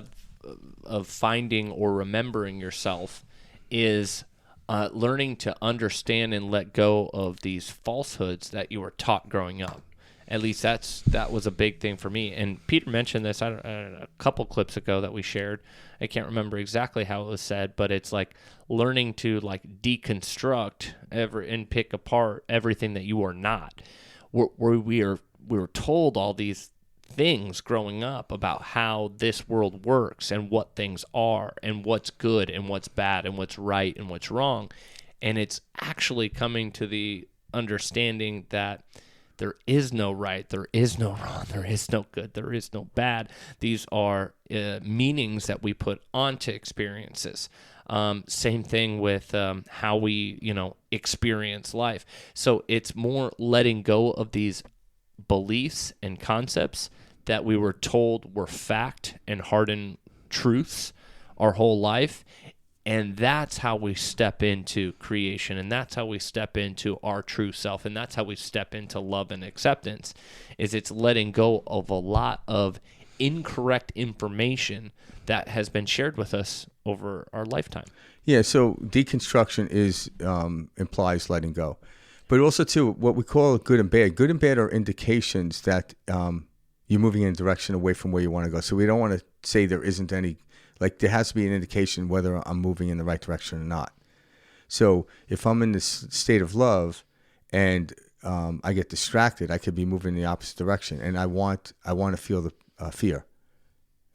of finding or remembering yourself is learning to understand and let go of these falsehoods that you were taught growing up. At least that was a big thing for me. And Peter mentioned this a couple clips ago that we shared. I can't remember exactly how it was said, but it's like learning to like deconstruct and pick apart everything that you are not. We were told all these things growing up about how this world works and what things are and what's good and what's bad and what's right and what's wrong. And it's actually coming to the understanding that there is no right, there is no wrong, there is no good, there is no bad. These are meanings that we put onto experiences. Same thing with how we, experience life. So it's more letting go of these beliefs and concepts that we were told were fact and hardened truths our whole life. And that's how we step into creation, and that's how we step into our true self, and that's how we step into love and acceptance, is it's letting go of a lot of incorrect information that has been shared with us over our lifetime. Yeah, so deconstruction implies letting go. But also, too, what we call good and bad. Good and bad are indications that you're moving in a direction away from where you want to go. So we don't want to say there isn't any. Like, there has to be an indication whether I'm moving in the right direction or not. So if I'm in this state of love and I get distracted, I could be moving in the opposite direction. And I want to feel the fear.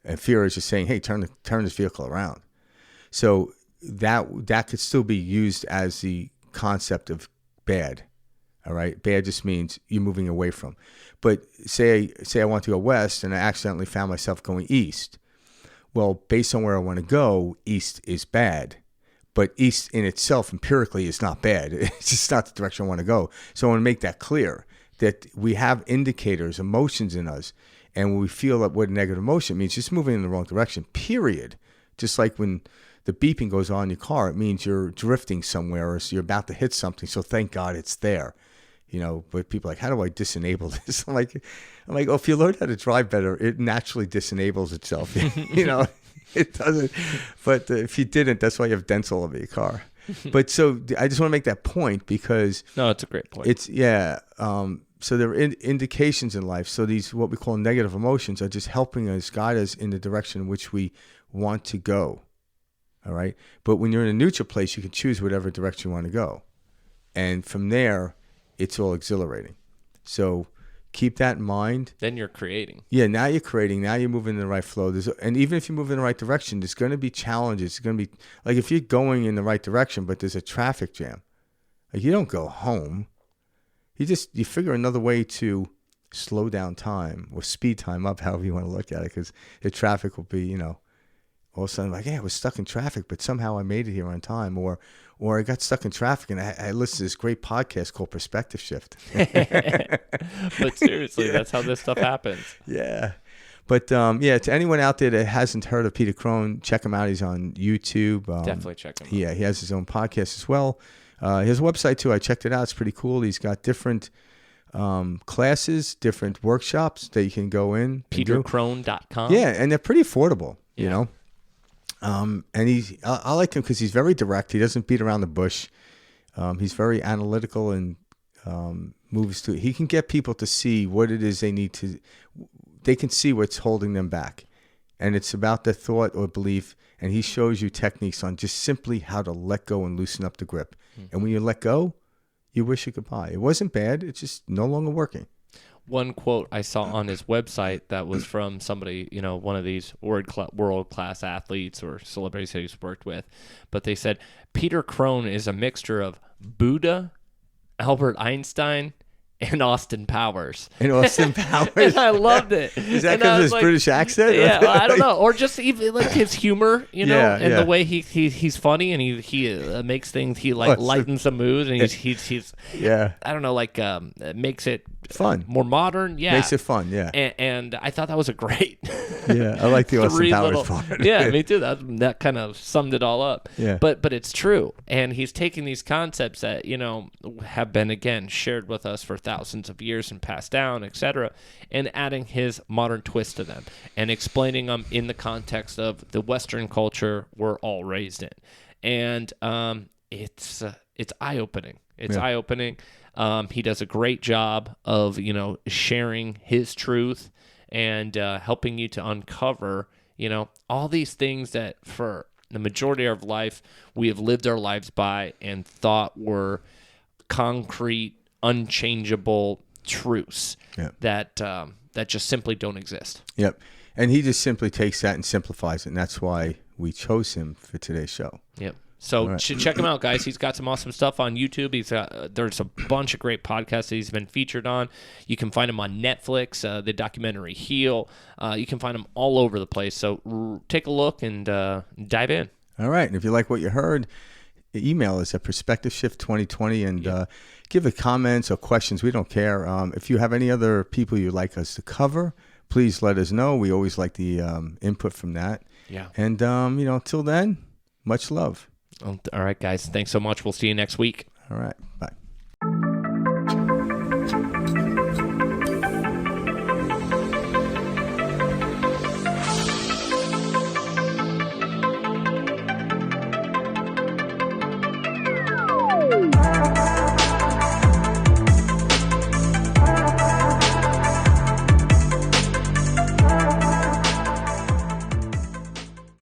And fear is just saying, hey, turn this vehicle around. So that could still be used as the concept of bad. All right? Bad just means you're moving away from. But say I want to go west and I accidentally found myself going east. Well, based on where I want to go, east is bad. But east in itself, empirically, is not bad. It's just not the direction I want to go. So I want to make that clear, that we have indicators, emotions in us. And when we feel that what a negative emotion means, just moving in the wrong direction, period. Just like when the beeping goes on in your car, it means you're drifting somewhere or so you're about to hit something. So thank God it's there. But people are like, how do I disenable this? I'm like, oh, if you learn how to drive better, it naturally disenables itself. It doesn't. But if you didn't, that's why you have dents all over your car. But so I just want to make that point because No, it's a great point. it's so there are indications in life. So these what we call negative emotions are just helping us guide us in the direction in which we want to go. All right. But when you're in a neutral place, you can choose whatever direction you want to go. And from there, it's all exhilarating. So keep that in mind. Then you're creating. Yeah, now you're creating. Now you're moving in the right flow. And even if you move in the right direction, there's going to be challenges. It's going to be like if you're going in the right direction, but there's a traffic jam. Like you don't go home. You figure another way to slow down time or speed time up, however you want to look at it, because the traffic will be, all of a sudden like, yeah, I was stuck in traffic, but somehow I made it here on time, or I got stuck in traffic and I listened to this great podcast called Perspective Shift. But seriously, that's how this stuff happens. Yeah. But to anyone out there that hasn't heard of Peter Crone, check him out. He's on YouTube. Definitely check him out. Yeah, he has his own podcast as well. He has a website too. I checked it out. It's pretty cool. He's got different classes, different workshops that you can go in. PeterCrone.com. Yeah, and they're pretty affordable, you know. And I like him because he's very direct. He doesn't beat around the bush. He's very analytical and moves to. He can get people to see what it is they need to. They can see what's holding them back, and it's about the thought or belief. And he shows you techniques on just simply how to let go and loosen up the grip. And when you let go, you wish it goodbye. It wasn't bad. It's just no longer working. One quote I saw on his website that was from somebody, one of these world-class athletes or celebrities that he's worked with, but they said, Peter Crone is a mixture of Buddha, Albert Einstein, and Austin Powers. And Austin Powers. And I loved it. Is that because of his British accent? Yeah, I don't know. Or just even like his humor, and the way he's funny and he makes things, he lightens the mood and he's I don't know, makes it fun, more modern. Yeah, makes it fun. Yeah, and I thought that was a great. Yeah, I like the Austin Powers part. Yeah, me too. That kind of summed it all up. Yeah, but it's true, and he's taking these concepts that have been again shared with us for thousands of years and passed down, etc., and adding his modern twist to them and explaining them in the context of the Western culture we're all raised in, and it's eye-opening. It's eye-opening. He does a great job of sharing his truth and helping you to uncover all these things that for the majority of life we have lived our lives by and thought were concrete, unchangeable truths that just simply don't exist. Yep. And he just simply takes that and simplifies it, and that's why we chose him for today's show. Yep. So check him out, guys. He's got some awesome stuff on YouTube. There's a bunch of great podcasts that he's been featured on. You can find him on Netflix, the documentary Heal. You can find him all over the place. So take a look and dive in. All right. And if you like what you heard, email us at perspectiveshift2020 and give us comments or questions. We don't care. If you have any other people you'd like us to cover, please let us know. We always like the input from that. Yeah. And, until then, much love. All right, guys. Thanks so much. We'll see you next week. All right. Bye.